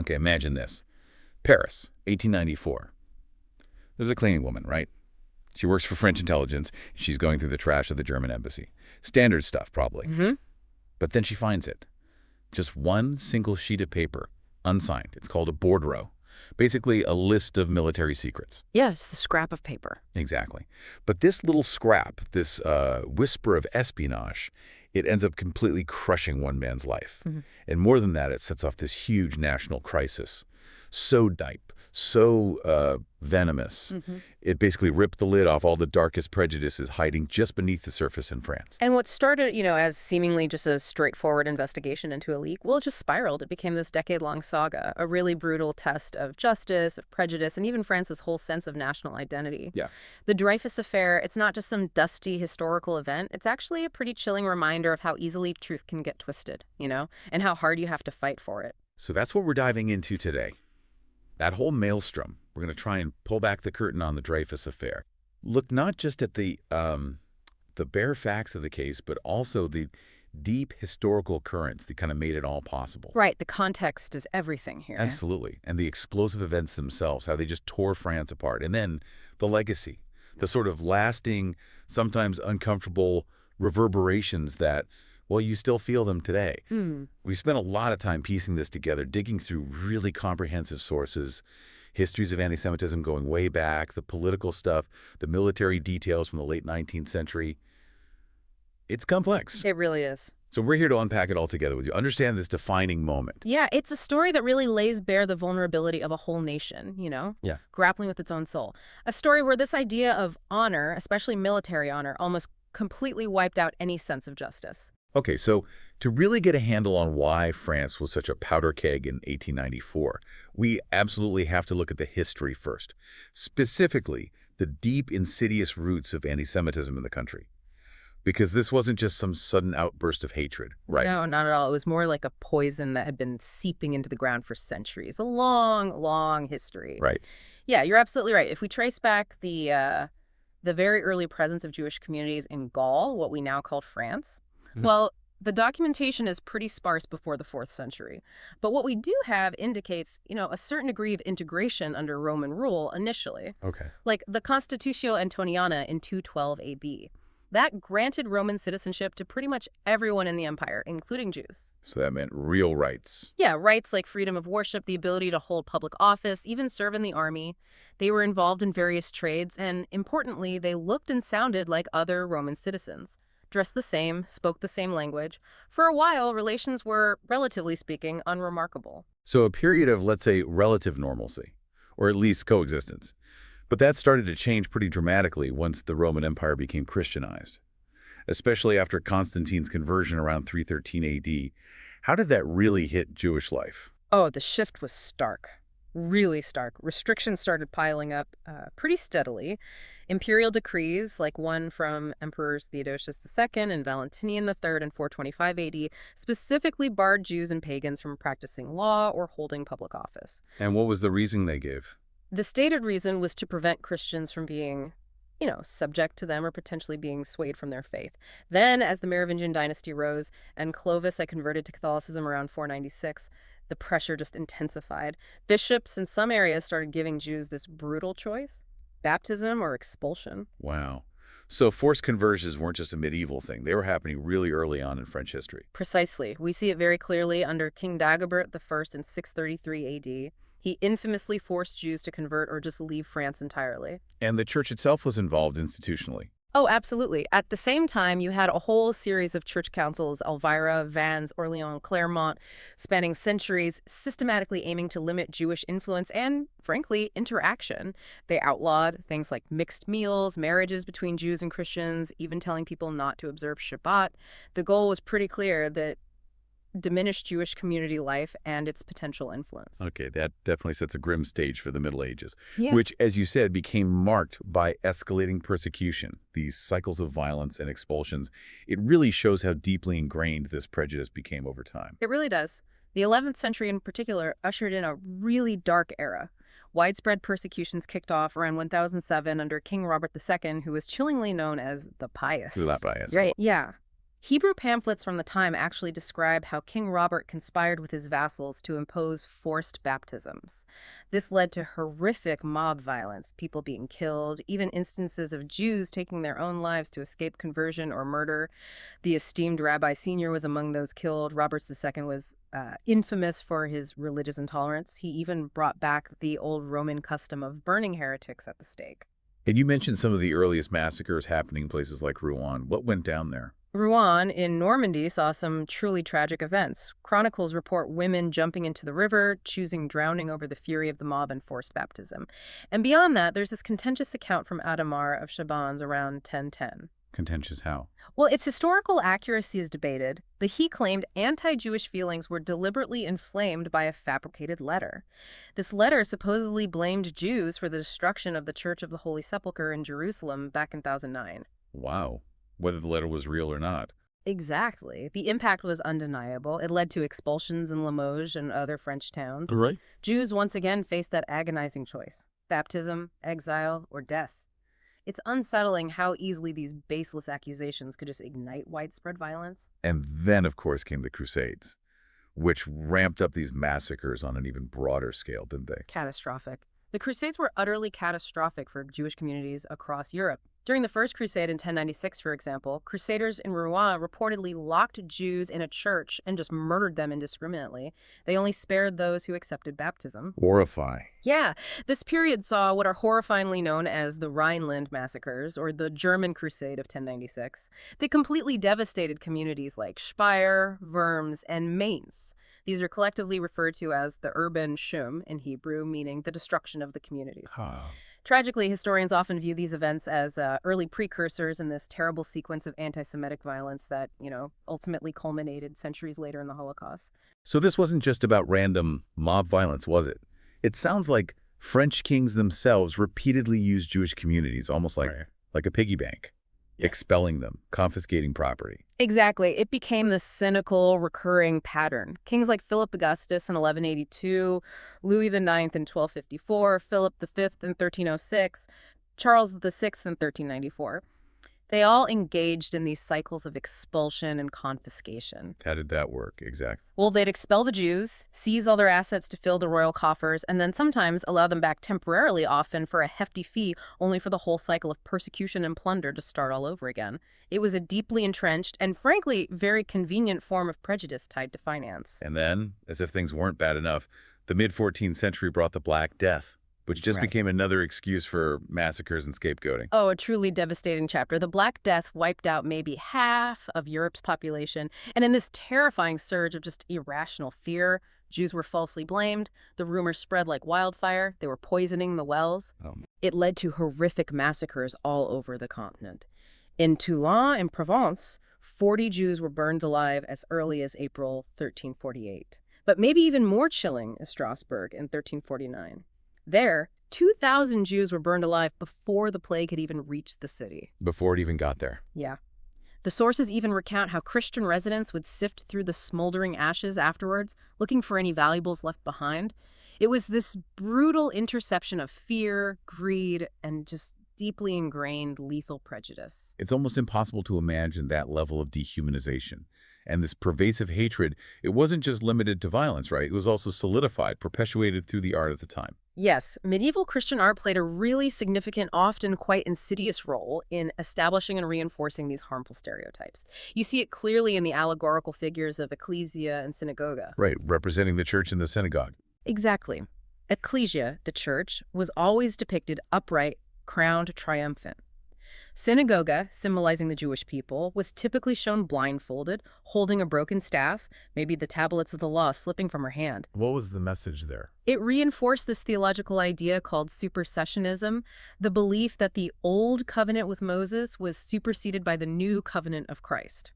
Okay, imagine this. Paris, 1894. There's a cleaning woman, right? She works for French intelligence. She's going through the trash of the German embassy. Standard stuff, probably. But then she finds it. Just one single sheet of paper, unsigned. It's called a bordereau. Basically, a list of military secrets. Yeah, it's the scrap of paper. Exactly. But this little scrap, this whisper of espionage, it ends up completely crushing one man's life. And more than that, it sets off this huge national crisis. So deep, so venomous. It basically ripped the lid off all the darkest prejudices hiding just beneath the surface in France. And what started, as seemingly just a straightforward investigation into a leak, well, it just spiraled. It became this decade-long saga, a really brutal test of justice, of prejudice, and even France's whole sense of national identity. Yeah. The Dreyfus Affair, it's not just some dusty historical event. It's actually a pretty chilling reminder of how easily truth can get twisted, and how hard you have to fight for it. So that's what we're diving into today. That whole maelstrom. We're going to try and pull back the curtain on the Dreyfus Affair. Look not just at the bare facts of the case, but also the deep historical currents that kind of made it all possible. Right. The context is everything here. Absolutely. And the explosive events themselves, how they just tore France apart. And then the legacy, the sort of lasting, sometimes uncomfortable reverberations that, well, you still feel them today. We spent a lot of time piecing this together, digging through really comprehensive sources, histories of anti-Semitism going way back, the political stuff, the military details from the late 19th century. It's complex. It really is. So we're here to unpack it all together with you. Understand this defining moment. Yeah, it's a story that really lays bare the vulnerability of a whole nation, Yeah. grappling with its own soul. A story where this idea of honor, especially military honor, almost completely wiped out any sense of justice. Okay, so to really get a handle on why France was such a powder keg in 1894, we absolutely have to look at the history first, specifically the deep, insidious roots of anti-Semitism in the country. Because this wasn't just some sudden outburst of hatred, right? No, not at all. It was more like a poison that had been seeping into the ground for centuries. A long, long history. Right. Yeah, you're absolutely right. If we trace back the very early presence of Jewish communities in Gaul, what we now call France, well, the documentation is pretty sparse before the 4th century. But what we do have indicates, a certain degree of integration under Roman rule initially. Okay. Like the Constitutio Antoniana in 212 A.D. That granted Roman citizenship to pretty much everyone in the empire, including Jews. So that meant real rights. Yeah, rights like freedom of worship, the ability to hold public office, even serve in the army. They were involved in various trades, and importantly, they looked and sounded like other Roman citizens. Dressed the same, spoke the same language. For a while, relations were, relatively speaking, unremarkable. So a period of, let's say, relative normalcy, or at least coexistence. But that started to change pretty dramatically once the Roman Empire became Christianized, especially after Constantine's conversion around 313 AD. How did that really hit Jewish life? Oh, the shift was stark. Really stark. Restrictions started piling up pretty steadily. Imperial decrees, like one from Emperors Theodosius II and Valentinian III in 425 AD, specifically barred Jews and pagans from practicing law or holding public office. And what was the reason they gave? The stated reason was to prevent Christians from being, subject to them or potentially being swayed from their faith. Then, as the Merovingian dynasty rose and Clovis had converted to Catholicism around 496, the pressure just intensified. Bishops in some areas started giving Jews this brutal choice: baptism or expulsion. Wow. So forced conversions weren't just a medieval thing. They were happening really early on in French history. Precisely. We see it very clearly under King Dagobert I in 633 AD. He infamously forced Jews to convert or just leave France entirely. And the church itself was involved institutionally. Oh, absolutely. At the same time, you had a whole series of church councils, Elvira, Vannes, Orleans, Clermont, spanning centuries, systematically aiming to limit Jewish influence and, frankly, interaction. They outlawed things like mixed meals, marriages between Jews and Christians, even telling people not to observe Shabbat. The goal was pretty clear: that diminish Jewish community life and its potential influence. Okay, that definitely sets a grim stage for the Middle Ages, Yeah. which, as you said, became marked by escalating persecution, these cycles of violence and expulsions. It really shows how deeply ingrained this prejudice became over time. It really does. The 11th century in particular ushered in a really dark era. Widespread persecutions kicked off around 1007 under King Robert II, who was chillingly known as the Pious. La Pious. Right, yeah. Hebrew pamphlets from the time actually describe how King Robert conspired with his vassals to impose forced baptisms. This led to horrific mob violence, people being killed, even instances of Jews taking their own lives to escape conversion or murder. The esteemed Rabbi Senior was among those killed. Robert II was infamous for his religious intolerance. He even brought back the old Roman custom of burning heretics at the stake. And you mentioned some of the earliest massacres happening in places like Rouen. What went down there? Rouen in Normandy saw some truly tragic events. Chronicles report women jumping into the river, choosing drowning over the fury of the mob and forced baptism. And beyond that, there's this contentious account from Adhemar of Chabannes around 1010. Contentious how? Well, its historical accuracy is debated, but he claimed anti-Jewish feelings were deliberately inflamed by a fabricated letter. This letter supposedly blamed Jews for the destruction of the Church of the Holy Sepulchre in Jerusalem back in 1009. Wow. Whether the letter was real or not. Exactly. The impact was undeniable. It led to expulsions in Limoges and other French towns. Right. Jews once again faced that agonizing choice: baptism, exile, or death. It's unsettling how easily these baseless accusations could just ignite widespread violence. And then, of course, came the Crusades, which ramped up these massacres on an even broader scale, didn't they? Catastrophic. The Crusades were utterly catastrophic for Jewish communities across Europe. During the First Crusade in 1096, for example, crusaders in Rouen reportedly locked Jews in a church and just murdered them indiscriminately. They only spared those who accepted baptism. Horrifying. Yeah, this period saw what are horrifyingly known as the Rhineland massacres, or the German Crusade of 1096. They completely devastated communities like Speyer, Worms, and Mainz. These are collectively referred to as the urban sham in Hebrew, meaning the destruction of the communities. Tragically, historians often view these events as early precursors in this terrible sequence of anti-Semitic violence that, ultimately culminated centuries later in the Holocaust. So this wasn't just about random mob violence, was it? It sounds like French kings themselves repeatedly used Jewish communities, almost like a piggy bank, expelling them, confiscating property. Exactly. It became this cynical, recurring pattern. Kings like Philip Augustus in 1182, Louis IX in 1254, Philip V in 1306, Charles VI in 1394. They all engaged in these cycles of expulsion and confiscation. How did that work exactly? Well, they'd expel the Jews, seize all their assets to fill the royal coffers, and then sometimes allow them back temporarily, often for a hefty fee, only for the whole cycle of persecution and plunder to start all over again. It was a deeply entrenched and, frankly, very convenient form of prejudice tied to finance. And then, as if things weren't bad enough, the mid-14th century brought the Black Death, which just became another excuse for massacres and scapegoating. Oh, a truly devastating chapter. The Black Death wiped out maybe half of Europe's population, and in this terrifying surge of just irrational fear, Jews were falsely blamed. The rumors spread like wildfire. They were poisoning the wells. It led to horrific massacres all over the continent. In Toulon, in Provence, 40 Jews were burned alive as early as April 1348. But maybe even more chilling is Strasbourg in 1349. There, 2,000 Jews were burned alive before the plague had even reached the city. Before it even got there. Yeah. The sources even recount how Christian residents would sift through the smoldering ashes afterwards, looking for any valuables left behind. It was this brutal interception of fear, greed, and just deeply ingrained lethal prejudice. It's almost impossible to imagine that level of dehumanization. And this pervasive hatred, it wasn't just limited to violence, right? It was also solidified, perpetuated through the art of the time. Yes, medieval Christian art played a really significant, often quite insidious role in establishing and reinforcing these harmful stereotypes. You see it clearly in the allegorical figures of ecclesia and synagoga. Right, representing the church and the synagogue. Exactly. Ecclesia, the church, was always depicted upright, crowned triumphant. Synagoga, symbolizing the Jewish people, was typically shown blindfolded, holding a broken staff, maybe the tablets of the law slipping from her hand. What was the message there? It reinforced this theological idea called supersessionism, the belief that the old covenant with Moses was superseded by the new covenant of Christ.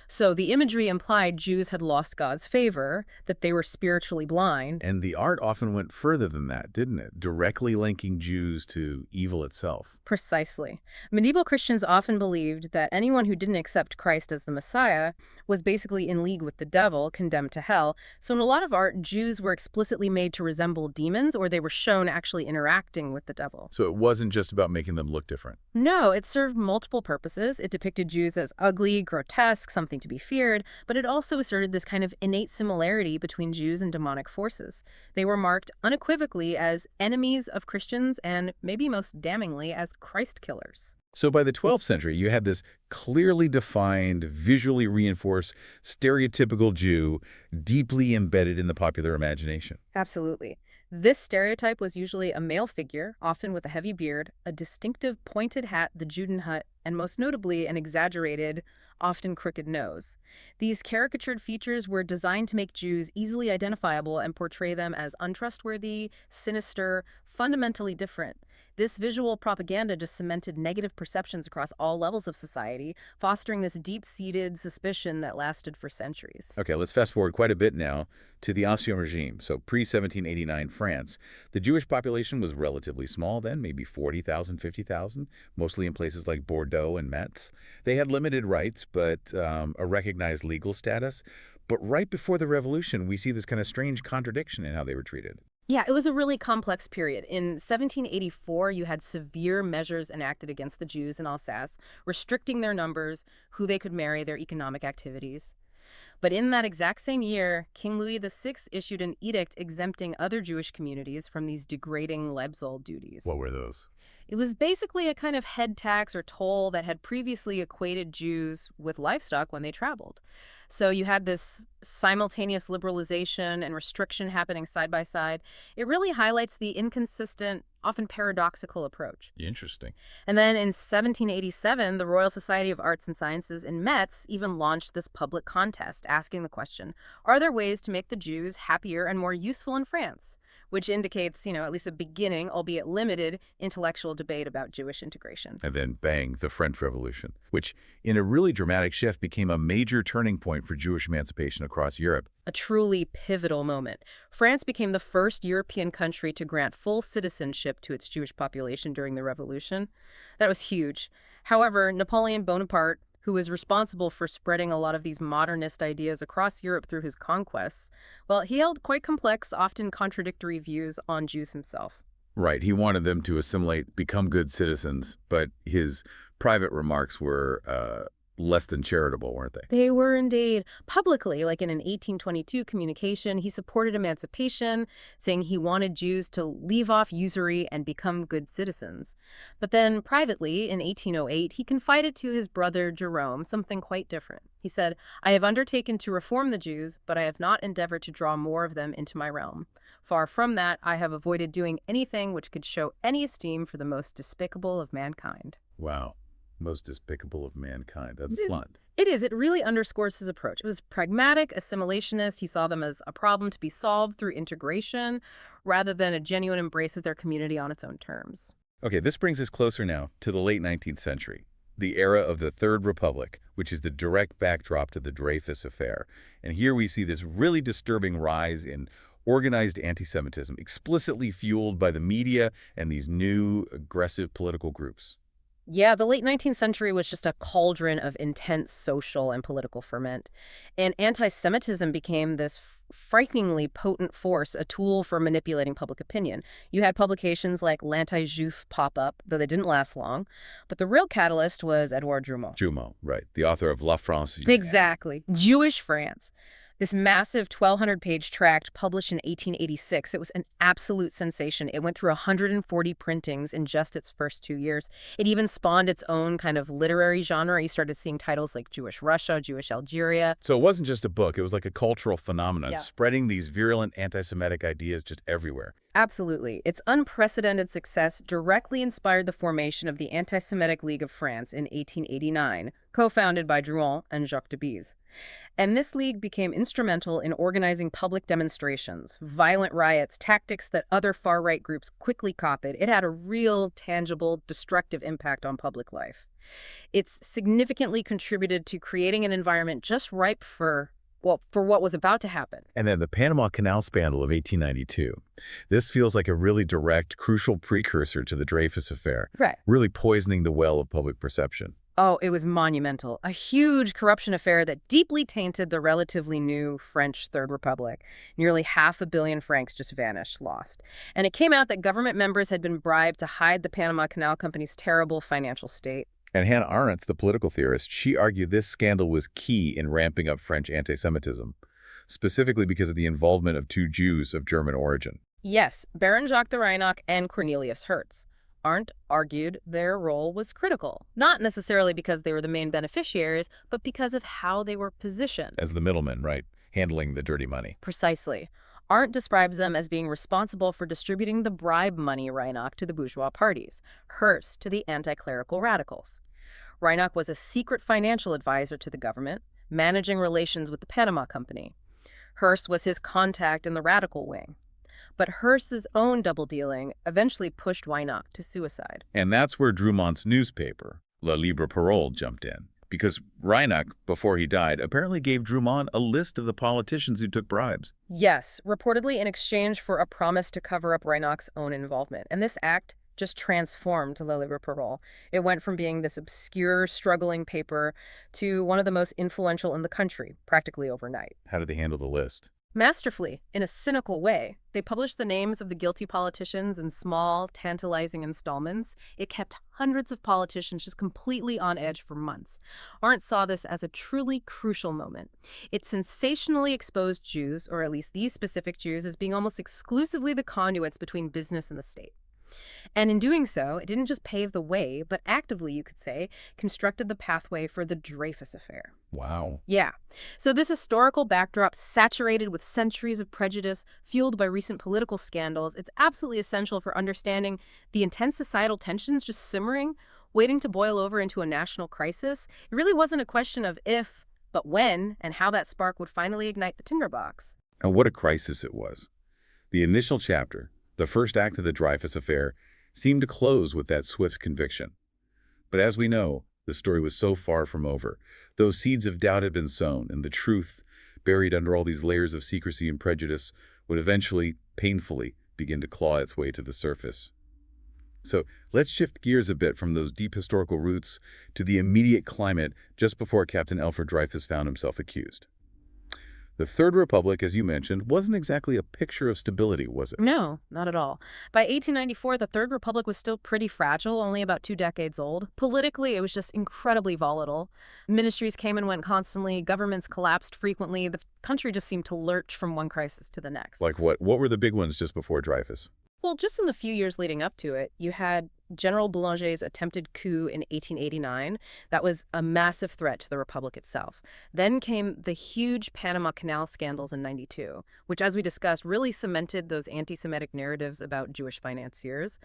So the imagery implied Jews had lost God's favor, that they were spiritually blind. And the art often went further than that, didn't it? Directly linking Jews to evil itself. Precisely. Medieval Christians often believed that anyone who didn't accept Christ as the Messiah was basically in league with the devil, condemned to hell. So in a lot of art, Jews were explicitly made to resemble demons, or they were shown actually interacting with the devil. So it wasn't just about making them look different. No, it served multiple purposes. It depicted Jews as ugly, grotesque, grotesque, something to be feared, but it also asserted this kind of innate similarity between Jews and demonic forces. They were marked unequivocally as enemies of Christians and, maybe most damningly, as Christ killers. So by the 12th century, you had this clearly defined, visually reinforced, stereotypical Jew deeply embedded in the popular imagination. Absolutely. This stereotype was usually a male figure, often with a heavy beard, a distinctive pointed hat, the Judenhut, and most notably an exaggerated, often crooked nose. These caricatured features were designed to make Jews easily identifiable and portray them as untrustworthy, sinister, fundamentally different. This visual propaganda just cemented negative perceptions across all levels of society, fostering this deep-seated suspicion that lasted for centuries. Okay, let's fast forward quite a bit now to the Ancien Regime, so pre-1789 France. The Jewish population was relatively small then, maybe 40,000, 50,000, mostly in places like Bordeaux and Metz. They had limited rights, but a recognized legal status. But right before the revolution, we see this kind of strange contradiction in how they were treated. Yeah, it was a really complex period. In 1784, you had severe measures enacted against the Jews in Alsace, restricting their numbers, who they could marry, their economic activities. But in that exact same year, King Louis VI issued an edict exempting other Jewish communities from these degrading Lebenssoll duties. What were those? It was basically a kind of head tax or toll that had previously equated Jews with livestock when they traveled. So you had this simultaneous liberalization and restriction happening side by side. It really highlights the inconsistent, often paradoxical approach. Interesting. And then in 1787, the Royal Society of Arts and Sciences in Metz even launched this public contest asking the question, are there ways to make the Jews happier and more useful in France? Which indicates, at least a beginning, albeit limited, intellectual debate about Jewish integration. And then, bang, the French Revolution, which, in a really dramatic shift, became a major turning point for Jewish emancipation across Europe. A truly pivotal moment. France became the first European country to grant full citizenship to its Jewish population during the Revolution. That was huge. However, Napoleon Bonaparte, who was responsible for spreading a lot of these modernist ideas across Europe through his conquests, well, he held quite complex, often contradictory views on Jews himself. Right. He wanted them to assimilate, become good citizens, but his private remarks were less than charitable, weren't they? They were indeed. Publicly, like in an 1822 communication, he supported emancipation, saying he wanted Jews to leave off usury and become good citizens. But then privately, in 1808, he confided to his brother Jerome something quite different. He said, I have undertaken to reform the Jews, but I have not endeavored to draw more of them into my realm. Far from that, I have avoided doing anything which could show any esteem for the most despicable of mankind. Wow. Most despicable of mankind. That's slant. It is. It really underscores his approach. It was pragmatic, assimilationist. He saw them as a problem to be solved through integration rather than a genuine embrace of their community on its own terms. Okay, this brings us closer now to the late 19th century, the era of the Third Republic, which is the direct backdrop to the Dreyfus Affair. And here we see this really disturbing rise in organized anti-Semitism, explicitly fueled by the media and these new aggressive political groups. Yeah, the late 19th century was just a cauldron of intense social and political ferment. And anti-Semitism became this frighteningly potent force, a tool for manipulating public opinion. You had publications like L'Anti-Juif pop up, though they didn't last long. But the real catalyst was Edouard Drumont. Drumont, right. The author of La France. Exactly. Jewish France. This massive 1,200-page tract published in 1886. It was an absolute sensation. It went through 140 printings in just its first 2 years. It even spawned its own kind of literary genre. You started seeing titles like Jewish Russia, Jewish Algeria. So it wasn't just a book. It was like a cultural phenomenon, spreading these virulent anti-Semitic ideas just everywhere. Absolutely. Its unprecedented success directly inspired the formation of the Anti-Semitic League of France in 1889, co-founded by Drouin and Jacques Debise. And this league became instrumental in organizing public demonstrations, violent riots, tactics that other far-right groups quickly copied. It had a real, tangible, destructive impact on public life. It's significantly contributed to creating an environment just ripe for what was about to happen. And then the Panama Canal scandal of 1892. This feels like a really direct, crucial precursor to the Dreyfus Affair. Right. Really poisoning the well of public perception. Oh, it was monumental. A huge corruption affair that deeply tainted the relatively new French Third Republic. Nearly $500 million francs just vanished, lost. And it came out that government members had been bribed to hide the Panama Canal Company's terrible financial state. And Hannah Arendt, the political theorist, she argued this scandal was key in ramping up French anti-Semitism, specifically because of the involvement of two Jews of German origin. Yes, Baron Jacques de Reinach and Cornelius Hertz. Arndt argued their role was critical, not necessarily because they were the main beneficiaries, but because of how they were positioned. As the middleman, right? Handling the dirty money. Precisely. Arndt describes them as being responsible for distributing the bribe money Reinach to the bourgeois parties, Hertz to the anti-clerical radicals. Reinach was a secret financial advisor to the government, managing relations with the Panama Company. Hertz was his contact in the radical wing. But Hearst's own double-dealing eventually pushed Reinach to suicide. And that's where Drumont's newspaper, La Libre Parole, jumped in. Because Reinach, before he died, apparently gave Drumont a list of the politicians who took bribes. Yes, reportedly in exchange for a promise to cover up Reinach's own involvement. And this act just transformed La Libre Parole. It went from being this obscure, struggling paper to one of the most influential in the country, practically overnight. How did they handle the list? Masterfully, in a cynical way. They published the names of the guilty politicians in small, tantalizing installments. It kept hundreds of politicians just completely on edge for months. Arndt saw this as a truly crucial moment. It sensationally exposed Jews, or at least these specific Jews, as being almost exclusively the conduits between business and the state. And in doing so, it didn't just pave the way, but actively, you could say, constructed the pathway for the Dreyfus Affair. Wow. Yeah. So this historical backdrop, saturated with centuries of prejudice, fueled by recent political scandals, it's absolutely essential for understanding the intense societal tensions just simmering, waiting to boil over into a national crisis. It really wasn't a question of if, but when, and how that spark would finally ignite the tinderbox. And what a crisis it was. The initial chapter, the first act of the Dreyfus Affair, seemed to close with that swift conviction. But as we know, the story was so far from over. Those seeds of doubt had been sown, and the truth, buried under all these layers of secrecy and prejudice, would eventually, painfully, begin to claw its way to the surface. So let's shift gears a bit from those deep historical roots to the immediate climate just before Captain Alfred Dreyfus found himself accused. The Third Republic, as you mentioned, wasn't exactly a picture of stability, was it? No, not at all. By 1894, the Third Republic was still pretty fragile, only about 2 decades old. Politically, it was just incredibly volatile. Ministries came and went constantly, governments collapsed frequently. The country just seemed to lurch from one crisis to the next. Like what? What were the big ones just before Dreyfus? Well, just in the few years leading up to it, you had General Boulanger's attempted coup in 1889. That was a massive threat to the Republic itself. Then came the huge Panama Canal scandals in '92, which, as we discussed, really cemented those anti-Semitic narratives about Jewish financiers.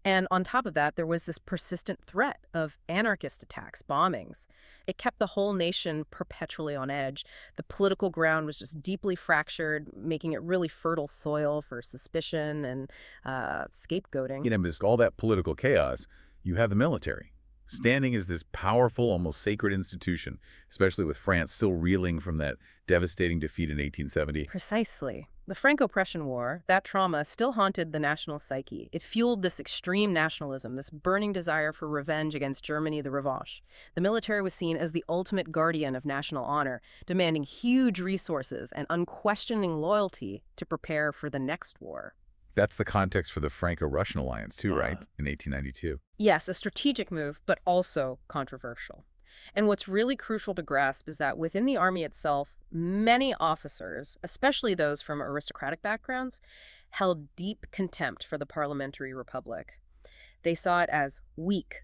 And on top of that, there was this persistent threat of anarchist attacks, bombings. It kept the whole nation perpetually on edge. The political ground was just deeply fractured, making it really fertile soil for suspicion and scapegoating. Amidst all that political chaos, you have the military, standing as this powerful, almost sacred institution, especially with France still reeling from that devastating defeat in 1870. Precisely. The Franco-Prussian War, that trauma, still haunted the national psyche. It fueled this extreme nationalism, this burning desire for revenge against Germany, the revanche. The military was seen as the ultimate guardian of national honor, demanding huge resources and unquestioning loyalty to prepare for the next war. That's the context for the Franco-Russian alliance, too, right? In 1892. Yes, a strategic move, but also controversial. And what's really crucial to grasp is that within the army itself, many officers, especially those from aristocratic backgrounds, held deep contempt for the parliamentary republic. They saw it as weak,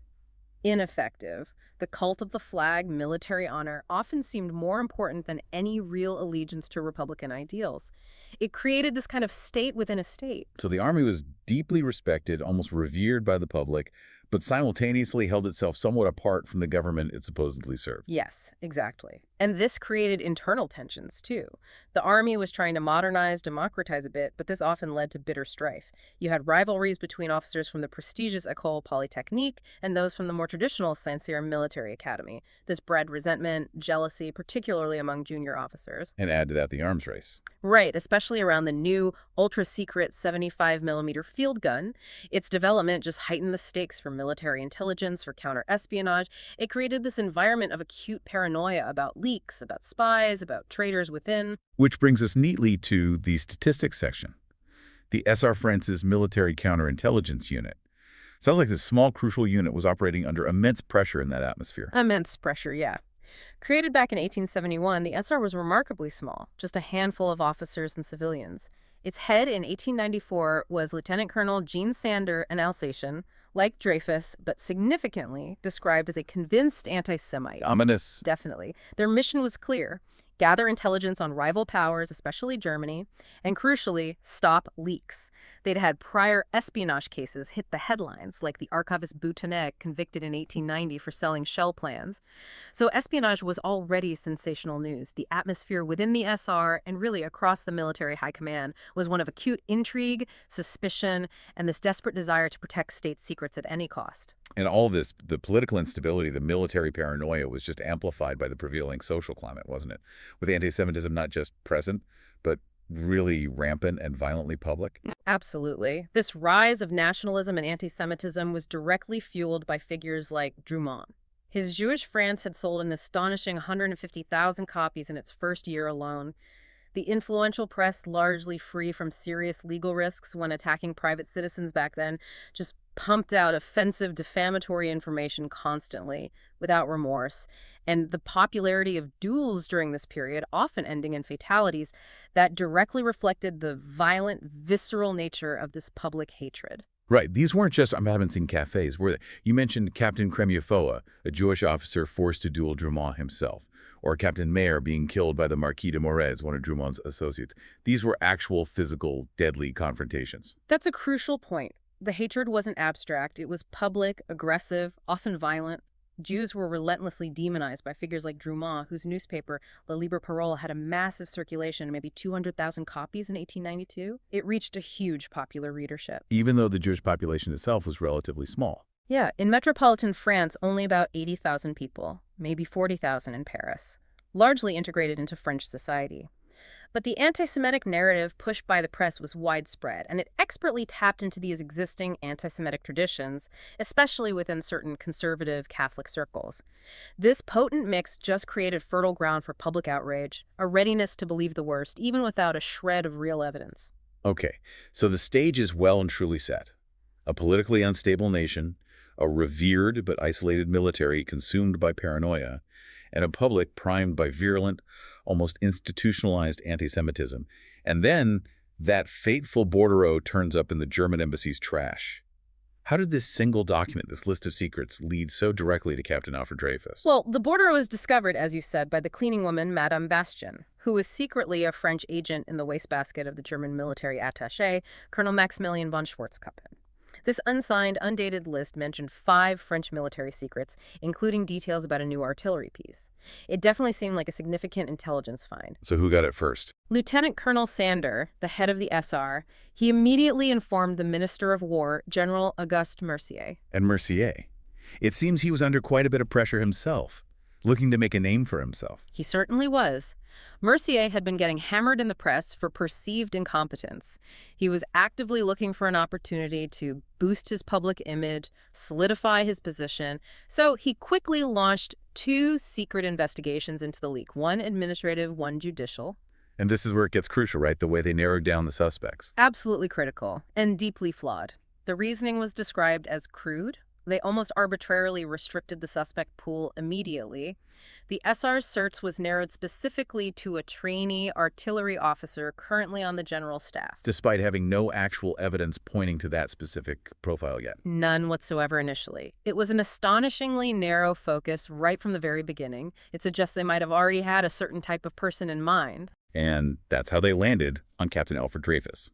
ineffective. The cult of the flag, military honor, often seemed more important than any real allegiance to Republican ideals. It created this kind of state within a state. So the army was deeply respected, almost revered by the public, but simultaneously held itself somewhat apart from the government it supposedly served. Yes, exactly. And this created internal tensions, too. The army was trying to modernize, democratize a bit, but this often led to bitter strife. You had rivalries between officers from the prestigious École Polytechnique and those from the more traditional Saint-Cyr military academy. This bred resentment, jealousy, particularly among junior officers. And add to that the arms race. Right, especially around the new ultra-secret 75mm field gun. Its development just heightened the stakes for military intelligence, for counter-espionage. It created this environment of acute paranoia about leaks, about spies, about traitors within. Which brings us neatly to the statistics section. The SR France's military counterintelligence unit. Sounds like this small, crucial unit was operating under immense pressure in that atmosphere. Immense pressure, yeah. Created back in 1871, the SR was remarkably small, just a handful of officers and civilians. Its head in 1894 was Lieutenant Colonel Jean Sander, an Alsatian, like Dreyfus, but significantly described as a convinced anti-Semite. Ominous. Definitely. Their mission was clear: gather intelligence on rival powers, especially Germany, and crucially, stop leaks. They'd had prior espionage cases hit the headlines, like the archivist Boutonnet convicted in 1890 for selling shell plans. So espionage was already sensational news. The atmosphere within the SR and really across the military high command was one of acute intrigue, suspicion, and this desperate desire to protect state secrets at any cost. And all this, the political instability, the military paranoia was just amplified by the prevailing social climate, wasn't it? With anti-Semitism not just present, but really rampant and violently public. Absolutely. This rise of nationalism and anti-Semitism was directly fueled by figures like Drummond. His Jewish France had sold an astonishing 150,000 copies in its first year alone. The influential press, largely free from serious legal risks when attacking private citizens back then, just pumped out offensive, defamatory information constantly, without remorse. And the popularity of duels during this period, often ending in fatalities, that directly reflected the violent, visceral nature of this public hatred. Right. These weren't just I haven't seen cafes, were they? You mentioned Captain Kremyefoa, a Jewish officer forced to duel Drummond himself, or Captain Mayer being killed by the Marquis de Morez, one of Drummond's associates. These were actual, physical, deadly confrontations. That's a crucial point. The hatred wasn't abstract. It was public, aggressive, often violent. Jews were relentlessly demonized by figures like Drummond, whose newspaper, Le Libre Parole, had a massive circulation, maybe 200,000 copies in 1892. It reached a huge popular readership. Even though the Jewish population itself was relatively small. Yeah, in metropolitan France, only about 80,000 people, maybe 40,000 in Paris, largely integrated into French society. But the anti-Semitic narrative pushed by the press was widespread, and it expertly tapped into these existing anti-Semitic traditions, especially within certain conservative Catholic circles. This potent mix just created fertile ground for public outrage, a readiness to believe the worst, even without a shred of real evidence. Okay, so the stage is well and truly set. A politically unstable nation, a revered but isolated military consumed by paranoia, and a public primed by virulent, almost institutionalized anti-Semitism. And then that fateful bordereau turns up in the German embassy's trash. How did this single document, this list of secrets, lead so directly to Captain Alfred Dreyfus? Well, the bordereau was discovered, as you said, by the cleaning woman, Madame Bastien, who was secretly a French agent in the wastebasket of the German military attaché, Colonel Maximilian von Schwarzkoppen. This unsigned, undated list mentioned 5 French military secrets, including details about a new artillery piece. It definitely seemed like a significant intelligence find. So who got it first? Lieutenant Colonel Sander, the head of the SR, he immediately informed the Minister of War, General Auguste Mercier. And Mercier. It seems he was under quite a bit of pressure himself, looking to make a name for himself. He certainly was. Mercier had been getting hammered in the press for perceived incompetence. He was actively looking for an opportunity to boost his public image, solidify his position, so he quickly launched 2 secret investigations into the leak, one administrative, one judicial. And this is where it gets crucial, right? The way they narrowed down the suspects. Absolutely critical and deeply flawed. The reasoning was described as crude. They almost arbitrarily restricted the suspect pool immediately. The SR's search was narrowed specifically to a trainee artillery officer currently on the general staff. Despite having no actual evidence pointing to that specific profile yet. None whatsoever initially. It was an astonishingly narrow focus right from the very beginning. It suggests they might have already had a certain type of person in mind. And that's how they landed on Captain Alfred Dreyfus.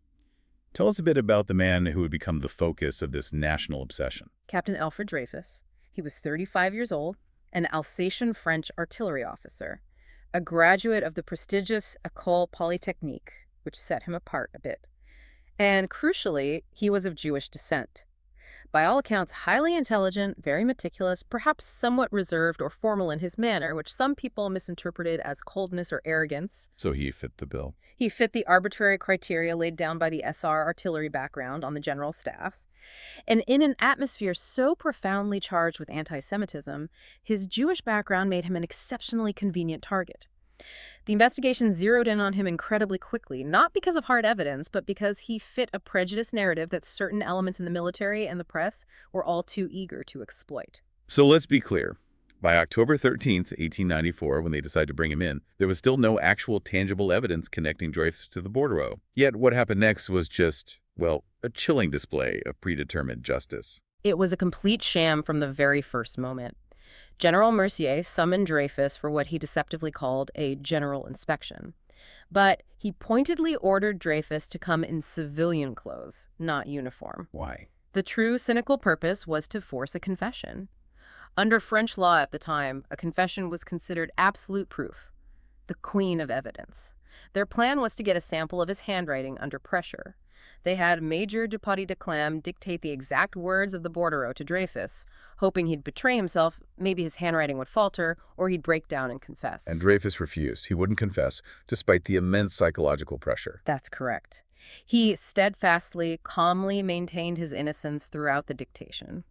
Tell us a bit about the man who would become the focus of this national obsession. Captain Alfred Dreyfus. He was 35 years old, an Alsatian French artillery officer, a graduate of the prestigious École Polytechnique, which set him apart a bit. And crucially, he was of Jewish descent. By all accounts, highly intelligent, very meticulous, perhaps somewhat reserved or formal in his manner, which some people misinterpreted as coldness or arrogance. So he fit the bill. He fit the arbitrary criteria laid down by the SR artillery background on the general staff. And in an atmosphere so profoundly charged with anti-Semitism, his Jewish background made him an exceptionally convenient target. The investigation zeroed in on him incredibly quickly, not because of hard evidence, but because he fit a prejudice narrative that certain elements in the military and the press were all too eager to exploit. So let's be clear. By October 13th, 1894, when they decided to bring him in, there was still no actual tangible evidence connecting Dreyfus to the bordereau. Yet what happened next was just, well, a chilling display of predetermined justice. It was a complete sham from the very first moment. General Mercier summoned Dreyfus for what he deceptively called a general inspection. But he pointedly ordered Dreyfus to come in civilian clothes, not uniform. Why? The true cynical purpose was to force a confession. Under French law at the time, a confession was considered absolute proof, the queen of evidence. Their plan was to get a sample of his handwriting under pressure. They had Major Dupaty de Clam dictate the exact words of the bordereau to Dreyfus, hoping he'd betray himself, maybe his handwriting would falter, or he'd break down and confess. And Dreyfus refused. He wouldn't confess, despite the immense psychological pressure. That's correct. He steadfastly, calmly maintained his innocence throughout the dictation.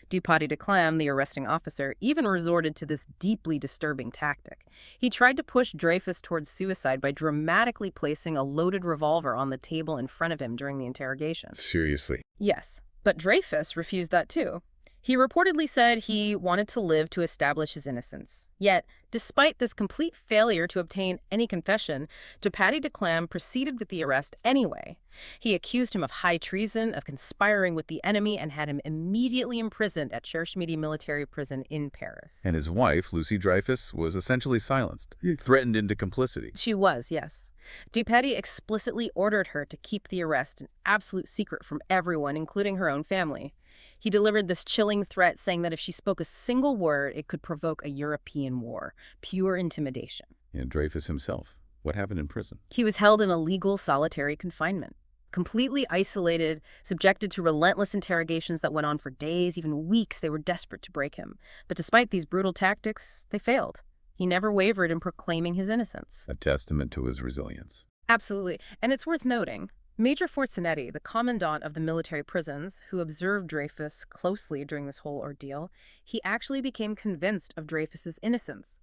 Dupaty de Clam, the arresting officer, even resorted to this deeply disturbing tactic. He tried to push Dreyfus towards suicide by dramatically placing a loaded revolver on the table in front of him during the interrogation. Seriously. Yes, but Dreyfus refused that too. He reportedly said he wanted to live to establish his innocence. Yet, despite this complete failure to obtain any confession, Dupaty de Clam proceeded with the arrest anyway. He accused him of high treason, of conspiring with the enemy, and had him immediately imprisoned at Cherche-Midi military prison in Paris. And his wife, Lucy Dreyfus, was essentially silenced, threatened into complicity. She was, yes. Dupaty explicitly ordered her to keep the arrest an absolute secret from everyone, including her own family. He delivered this chilling threat, saying that if she spoke a single word, it could provoke a European war. Pure intimidation. And Dreyfus himself, what happened in prison? He was held in illegal solitary confinement, completely isolated, subjected to relentless interrogations that went on for days, even weeks. They were desperate to break him. But despite these brutal tactics, they failed. He never wavered in proclaiming his innocence. A testament to his resilience. Absolutely. And it's worth noting, Major Forzinetti, the commandant of the military prisons, who observed Dreyfus closely during this whole ordeal, he actually became convinced of Dreyfus's innocence.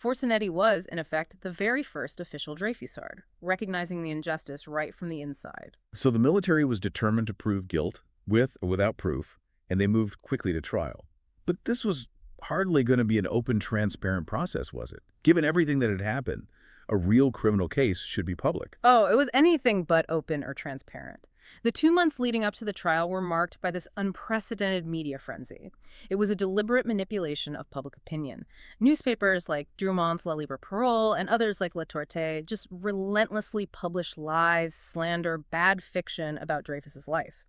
Forzinetti was, in effect, the very first official Dreyfusard, recognizing the injustice right from the inside. So the military was determined to prove guilt, with or without proof, and they moved quickly to trial. But this was hardly going to be an open, transparent process, was it? Given everything that had happened, a real criminal case should be public. Oh, it was anything but open or transparent. The 2 months leading up to the trial were marked by this unprecedented media frenzy. It was a deliberate manipulation of public opinion. Newspapers like Drumont's La Libre Parole and others like La Tortue just relentlessly published lies, slander, bad fiction about Dreyfus's life.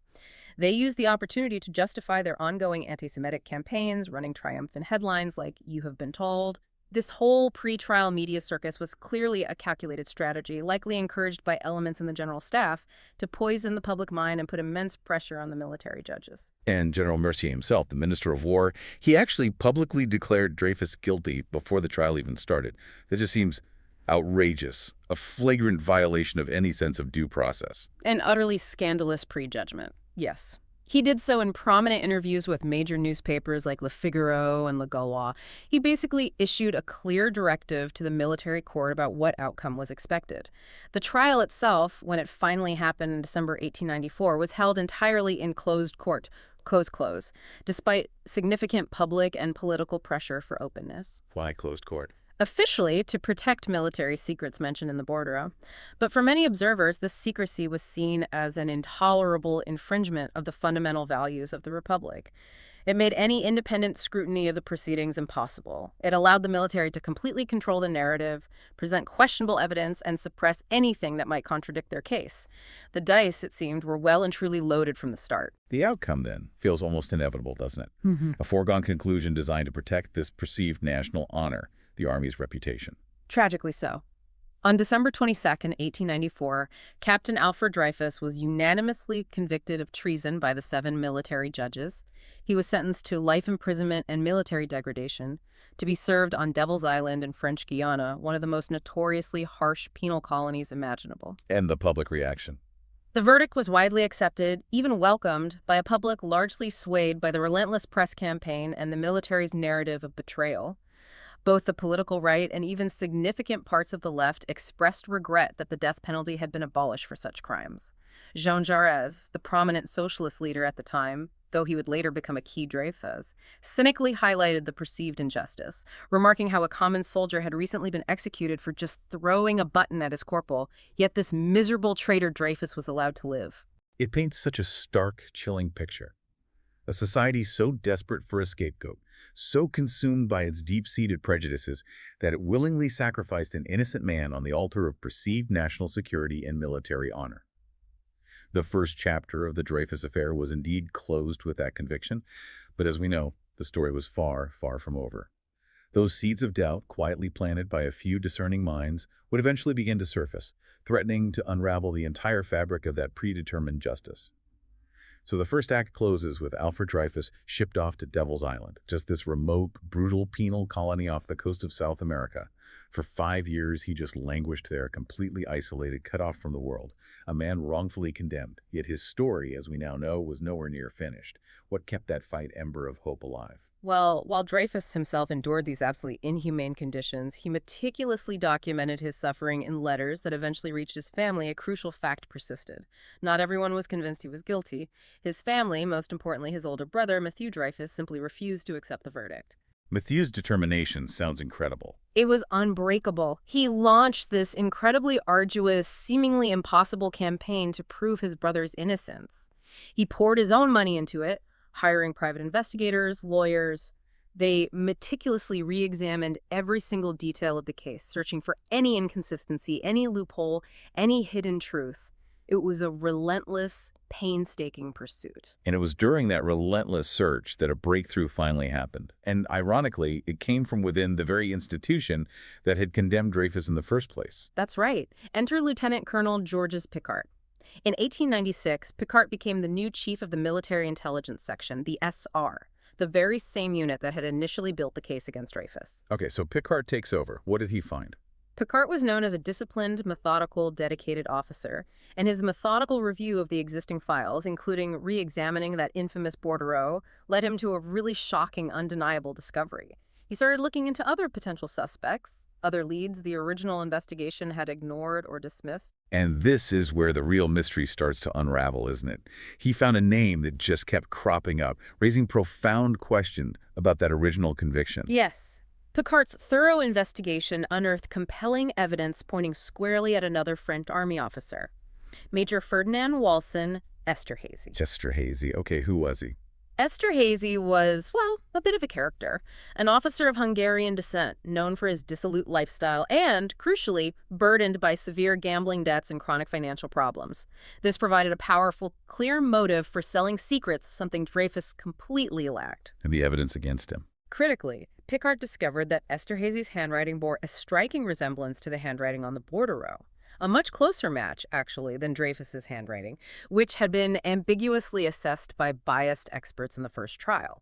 They used the opportunity to justify their ongoing anti-Semitic campaigns, running triumphant headlines like "You have been told." This whole pre-trial media circus was clearly a calculated strategy, likely encouraged by elements in the general staff, to poison the public mind and put immense pressure on the military judges. And General Mercier himself, the Minister of War, he actually publicly declared Dreyfus guilty before the trial even started. That just seems outrageous, a flagrant violation of any sense of due process. An utterly scandalous prejudgment, yes. He did so in prominent interviews with major newspapers like Le Figaro and Le Gaulois. He basically issued a clear directive to the military court about what outcome was expected. The trial itself, when it finally happened in December 1894, was held entirely in closed court, close, despite significant public and political pressure for openness. Why closed court? Officially, to protect military secrets mentioned in the bordereau. But for many observers, this secrecy was seen as an intolerable infringement of the fundamental values of the Republic. It made any independent scrutiny of the proceedings impossible. It allowed the military to completely control the narrative, present questionable evidence, and suppress anything that might contradict their case. The dice, it seemed, were well and truly loaded from the start. The outcome, then, feels almost inevitable, doesn't it? A foregone conclusion designed to protect this perceived national honor, the Army's reputation. Tragically so. On December 22, 1894, Captain Alfred Dreyfus was unanimously convicted of treason by the 7 military judges. He was sentenced to life imprisonment and military degradation, to be served on Devil's Island in French Guiana, one of the most notoriously harsh penal colonies imaginable. And the public reaction. The verdict was widely accepted, even welcomed, by a public largely swayed by the relentless press campaign and the military's narrative of betrayal. Both the political right and even significant parts of the left expressed regret that the death penalty had been abolished for such crimes. Jean Jaurès, the prominent socialist leader at the time, though he would later become a key Dreyfus, cynically highlighted the perceived injustice, remarking how a common soldier had recently been executed for just throwing a button at his corporal, yet this miserable traitor Dreyfus was allowed to live. It paints such a stark, chilling picture. A society so desperate for a scapegoat, so consumed by its deep-seated prejudices that it willingly sacrificed an innocent man on the altar of perceived national security and military honor. The first chapter of the Dreyfus Affair was indeed closed with that conviction, but as we know, the story was far, far from over. Those seeds of doubt, quietly planted by a few discerning minds, would eventually begin to surface, threatening to unravel the entire fabric of that predetermined justice. So the first act closes with Alfred Dreyfus shipped off to Devil's Island, just this remote, brutal penal colony off the coast of South America. For 5 years, he just languished there, completely isolated, cut off from the world, a man wrongfully condemned. Yet his story, as we now know, was nowhere near finished. What kept that fight ember of hope alive? Well, while Dreyfus himself endured these absolutely inhumane conditions, he meticulously documented his suffering in letters that eventually reached his family. A crucial fact persisted. Not everyone was convinced he was guilty. His family, most importantly his older brother, Matthew Dreyfus, simply refused to accept the verdict. Matthew's determination sounds incredible. It was unbreakable. He launched this incredibly arduous, seemingly impossible campaign to prove his brother's innocence. He poured his own money into it, hiring private investigators, lawyers. They meticulously re-examined every single detail of the case, searching for any inconsistency, any loophole, any hidden truth. It was a relentless, painstaking pursuit. And it was during that relentless search that a breakthrough finally happened. And ironically, it came from within the very institution that had condemned Dreyfus in the first place. That's right. Enter Lieutenant Colonel Georges Picquart. In 1896, Picquart became the new chief of the Military Intelligence Section, the SR, the very same unit that had initially built the case against Dreyfus. Okay, so Picquart takes over. What did he find? Picquart was known as a disciplined, methodical, dedicated officer, and his methodical review of the existing files, including re-examining that infamous bordereau, led him to a really shocking, undeniable discovery. He started looking into other potential suspects, other leads the original investigation had ignored or dismissed. And this is where the real mystery starts to unravel, isn't it? He found a name that just kept cropping up, raising profound questions about that original conviction. Yes. Picquart's thorough investigation unearthed compelling evidence pointing squarely at another French army officer, Major Ferdinand Walsin Esterhazy. Esterhazy. Okay, who was he? Esterhazy was, well, a bit of a character, an officer of Hungarian descent, known for his dissolute lifestyle and, crucially, burdened by severe gambling debts and chronic financial problems. This provided a powerful, clear motive for selling secrets, something Dreyfus completely lacked. And the evidence against him. Critically, Picquart discovered that Esterhazy's handwriting bore a striking resemblance to the handwriting on the bordereau. A much closer match, actually, than Dreyfus's handwriting, which had been ambiguously assessed by biased experts in the first trial.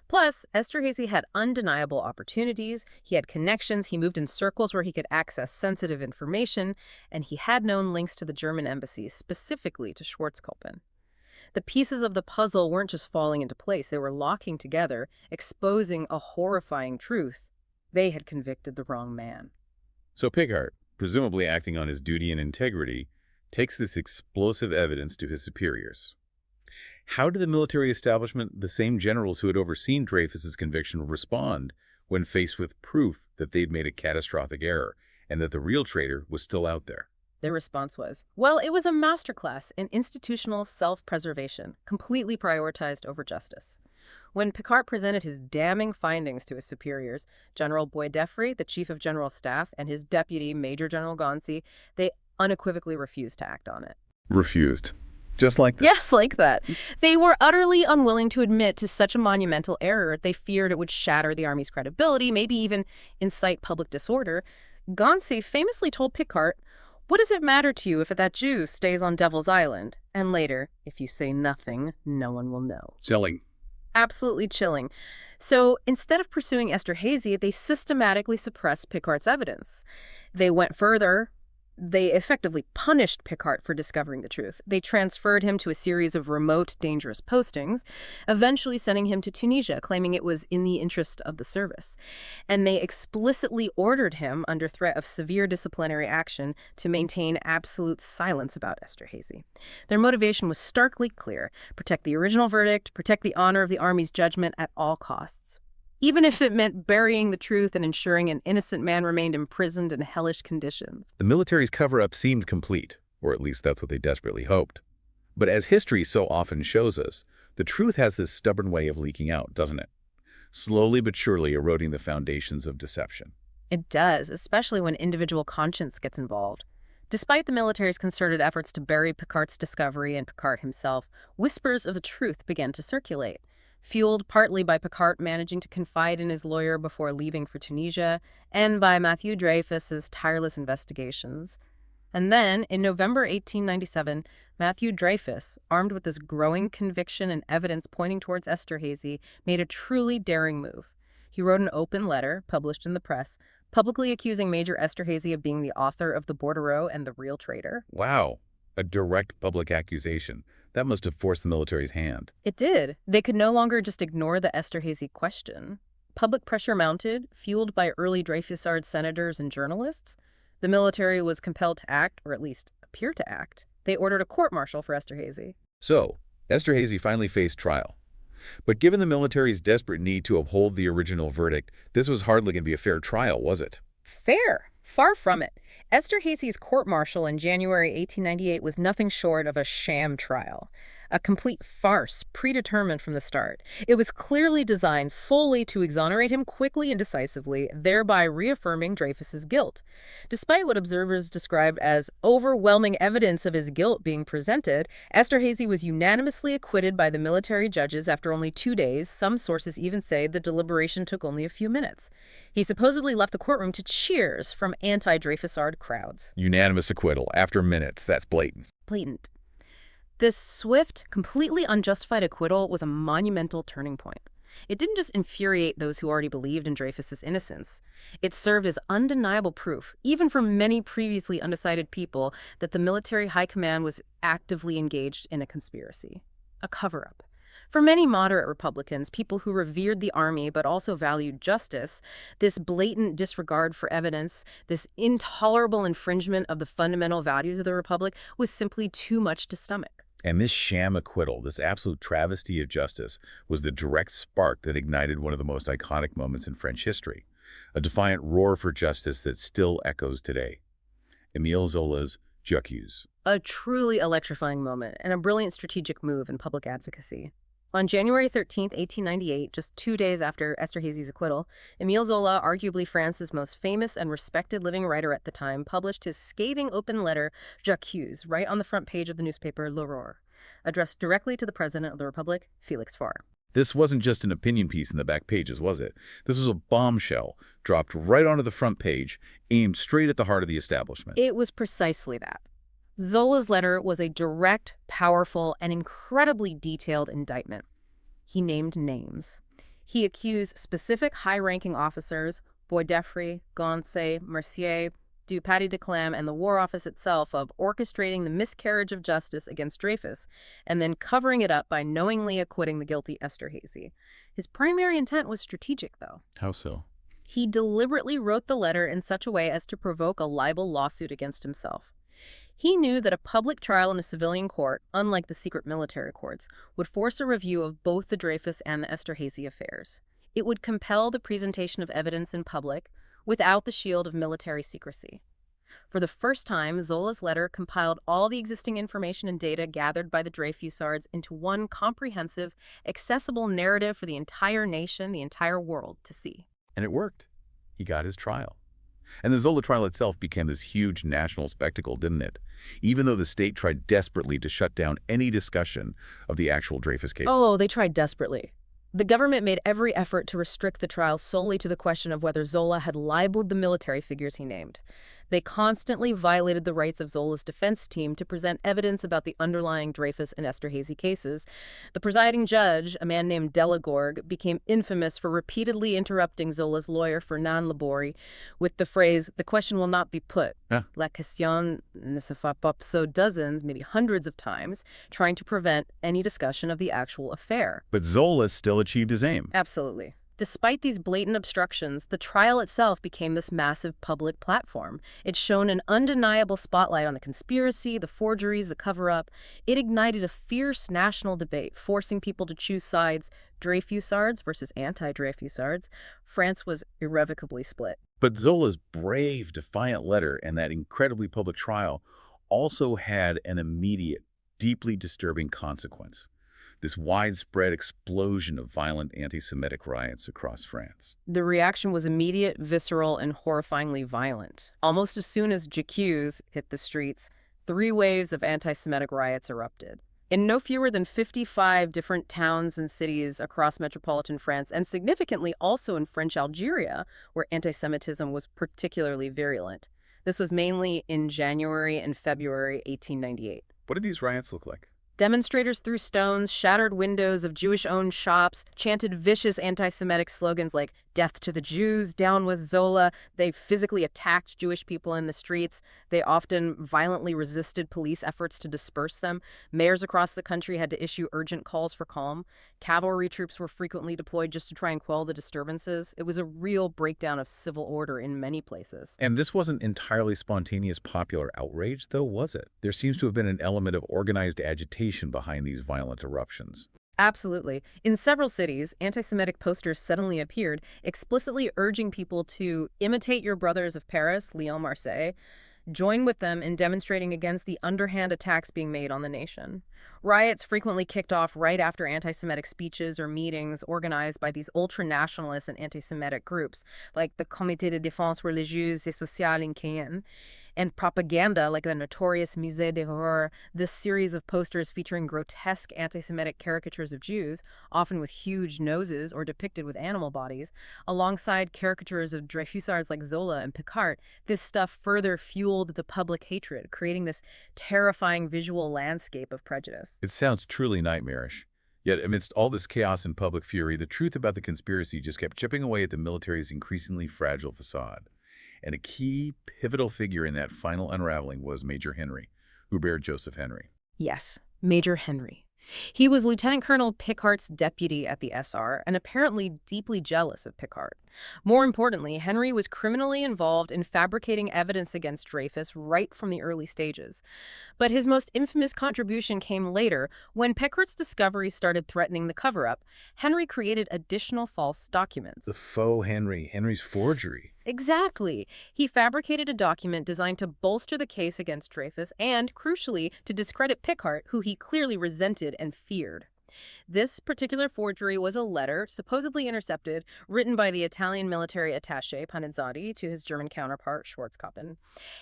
Plus, Esterhazy had undeniable opportunities, he had connections, he moved in circles where he could access sensitive information, and he had known links to the German embassy, specifically to Schwarzkoppen. The pieces of the puzzle weren't just falling into place, they were locking together, exposing a horrifying truth. They had convicted the wrong man. So Picquart, presumably acting on his duty and integrity, takes this explosive evidence to his superiors. How did the military establishment, the same generals who had overseen Dreyfus's conviction, respond when faced with proof that they'd made a catastrophic error and that the real traitor was still out there? Their response was, well, it was a masterclass in institutional self-preservation, completely prioritized over justice. When Picquart presented his damning findings to his superiors, General Boisdeffre, the chief of general staff, and his deputy, Major General Gonsi, they unequivocally refused to act on it. Refused. Just like that? Yes, like that. They were utterly unwilling to admit to such a monumental error. They feared it would shatter the army's credibility, maybe even incite public disorder. Gonsi famously told Picquart, "What does it matter to you if that Jew stays on Devil's Island?" And later, "If you say nothing, no one will know." Selling. Absolutely chilling. So instead of pursuing Esterhazy, they systematically suppressed Picquart's evidence. They went further. They effectively punished Picard for discovering the truth. They transferred him to a series of remote, dangerous postings, eventually sending him to Tunisia, claiming it was in the interest of the service. And they explicitly ordered him, under threat of severe disciplinary action, to maintain absolute silence about Esterhazy. Their motivation was starkly clear: protect the original verdict, protect the honor of the Army's judgment at all costs, even if it meant burying the truth and ensuring an innocent man remained imprisoned in hellish conditions. The military's cover-up seemed complete, or at least that's what they desperately hoped. But as history so often shows us, the truth has this stubborn way of leaking out, doesn't it? Slowly but surely eroding the foundations of deception. It does, especially when individual conscience gets involved. Despite the military's concerted efforts to bury Picard's discovery and Picard himself, whispers of the truth began to circulate, fueled partly by Picard managing to confide in his lawyer before leaving for Tunisia, and by Matthew Dreyfus's tireless investigations. And then, in November 1897, Matthew Dreyfus, armed with this growing conviction and evidence pointing towards Esterhazy, made a truly daring move. He wrote an open letter, published in the press, publicly accusing Major Esterhazy of being the author of the bordereau and the real traitor. Wow, a direct public accusation. That must have forced the military's hand. It did. They could no longer just ignore the Esterhazy question. Public pressure mounted, fueled by early Dreyfusard senators and journalists. The military was compelled to act, or at least appear to act. They ordered a court-martial for Esterhazy. So, Esterhazy finally faced trial. But given the military's desperate need to uphold the original verdict, this was hardly going to be a fair trial, was it? Fair. Far from it. Esterhazy's court-martial in January 1898 was nothing short of a sham trial, a complete farce predetermined from the start. It was clearly designed solely to exonerate him quickly and decisively, thereby reaffirming Dreyfus's guilt. Despite what observers described as overwhelming evidence of his guilt being presented, Esterhazy was unanimously acquitted by the military judges after only 2 days. Some sources even say the deliberation took only a few minutes. He supposedly left the courtroom to cheers from anti-Dreyfusard crowds. Unanimous acquittal after minutes. That's blatant. Blatant. This swift, completely unjustified acquittal was a monumental turning point. It didn't just infuriate those who already believed in Dreyfus's innocence. It served as undeniable proof, even for many previously undecided people, that the military high command was actively engaged in a conspiracy, a cover-up. For many moderate Republicans, people who revered the army but also valued justice, this blatant disregard for evidence, this intolerable infringement of the fundamental values of the Republic was simply too much to stomach. And this sham acquittal, this absolute travesty of justice, was the direct spark that ignited one of the most iconic moments in French history, a defiant roar for justice that still echoes today. Émile Zola's J'accuse. A truly electrifying moment and a brilliant strategic move in public advocacy. On January 13, 1898, just 2 days after Esterhazy's acquittal, Émile Zola, arguably France's most famous and respected living writer at the time, published his scathing open letter, J'accuse, right on the front page of the newspaper L'Aurore, addressed directly to the President of the Republic, Félix Faure. This wasn't just an opinion piece in the back pages, was it? This was a bombshell, dropped right onto the front page, aimed straight at the heart of the establishment. It was precisely that. Zola's letter was a direct, powerful, and incredibly detailed indictment. He named names. He accused specific high-ranking officers, Boisdeffre, Goncey, Mercier, du Paty de Clam, and the War Office itself of orchestrating the miscarriage of justice against Dreyfus and then covering it up by knowingly acquitting the guilty Esterhazy. His primary intent was strategic, though. How so? He deliberately wrote the letter in such a way as to provoke a libel lawsuit against himself. He knew that a public trial in a civilian court, unlike the secret military courts, would force a review of both the Dreyfus and the Esterhazy affairs. It would compel the presentation of evidence in public without the shield of military secrecy. For the first time, Zola's letter compiled all the existing information and data gathered by the Dreyfusards into one comprehensive, accessible narrative for the entire nation, the entire world to see. And it worked. He got his trial. And the Zola trial itself became this huge national spectacle, didn't it? Even though the state tried desperately to shut down any discussion of the actual Dreyfus case. Oh, they tried desperately. The government made every effort to restrict the trial solely to the question of whether Zola had libeled the military figures he named. They constantly violated the rights of Zola's defense team to present evidence about the underlying Dreyfus and Esterhazy cases. The presiding judge, a man named Delagorgue, became infamous for repeatedly interrupting Zola's lawyer Fernand Laborie with the phrase, "The question will not be put." Yeah. La question ne se fait pas, so dozens, maybe hundreds of times, trying to prevent any discussion of the actual affair. But Zola still achieved his aim. Absolutely. Despite these blatant obstructions, the trial itself became this massive public platform. It shone an undeniable spotlight on the conspiracy, the forgeries, the cover-up. It ignited a fierce national debate, forcing people to choose sides, Dreyfusards versus anti-Dreyfusards. France was irrevocably split. But Zola's brave, defiant letter and that incredibly public trial also had an immediate, deeply disturbing consequence. This widespread explosion of violent anti-Semitic riots across France. The reaction was immediate, visceral, and horrifyingly violent. Almost as soon as j'accuse hit the streets, 3 waves of anti-Semitic riots erupted. In no fewer than 55 different towns and cities across metropolitan France, and significantly also in French Algeria, where anti-Semitism was particularly virulent. This was mainly in January and February 1898. What did these riots look like? Demonstrators threw stones, shattered windows of Jewish-owned shops, chanted vicious anti-Semitic slogans like "Death to the Jews," "Down with Zola." They physically attacked Jewish people in the streets. They often violently resisted police efforts to disperse them. Mayors across the country had to issue urgent calls for calm. Cavalry troops were frequently deployed just to try and quell the disturbances. It was a real breakdown of civil order in many places. And this wasn't entirely spontaneous popular outrage, though, was it? There seems to have been an element of organized agitation behind these violent eruptions. Absolutely. In several cities, anti-Semitic posters suddenly appeared, explicitly urging people to imitate your brothers of Paris, Lyon, Marseille, join with them in demonstrating against the underhand attacks being made on the nation. Riots frequently kicked off right after anti-Semitic speeches or meetings organized by these ultra-nationalist and anti-Semitic groups, like the Comité de défense religieuse et sociale in Cayenne, and propaganda like the notorious Musée des Horreurs, this series of posters featuring grotesque anti-Semitic caricatures of Jews, often with huge noses or depicted with animal bodies, alongside caricatures of Dreyfusards like Zola and Picard. This stuff further fueled the public hatred, creating this terrifying visual landscape of prejudice. It sounds truly nightmarish. Yet, amidst all this chaos and public fury, the truth about the conspiracy just kept chipping away at the military's increasingly fragile facade. And a key, pivotal figure in that final unraveling was Major Henry, Hubert Joseph Henry. Yes, Major Henry. He was Lieutenant Colonel Picard's deputy at the SR and apparently deeply jealous of Picard. More importantly, Henry was criminally involved in fabricating evidence against Dreyfus right from the early stages. But his most infamous contribution came later. When Picard's discoveries started threatening the cover-up, Henry created additional false documents. The faux Henry, Henry's forgery. Exactly. He fabricated a document designed to bolster the case against Dreyfus and, crucially, to discredit Picard, who he clearly resented and feared. This particular forgery was a letter, supposedly intercepted, written by the Italian military attaché Panizzati to his German counterpart Schwarzkoppen.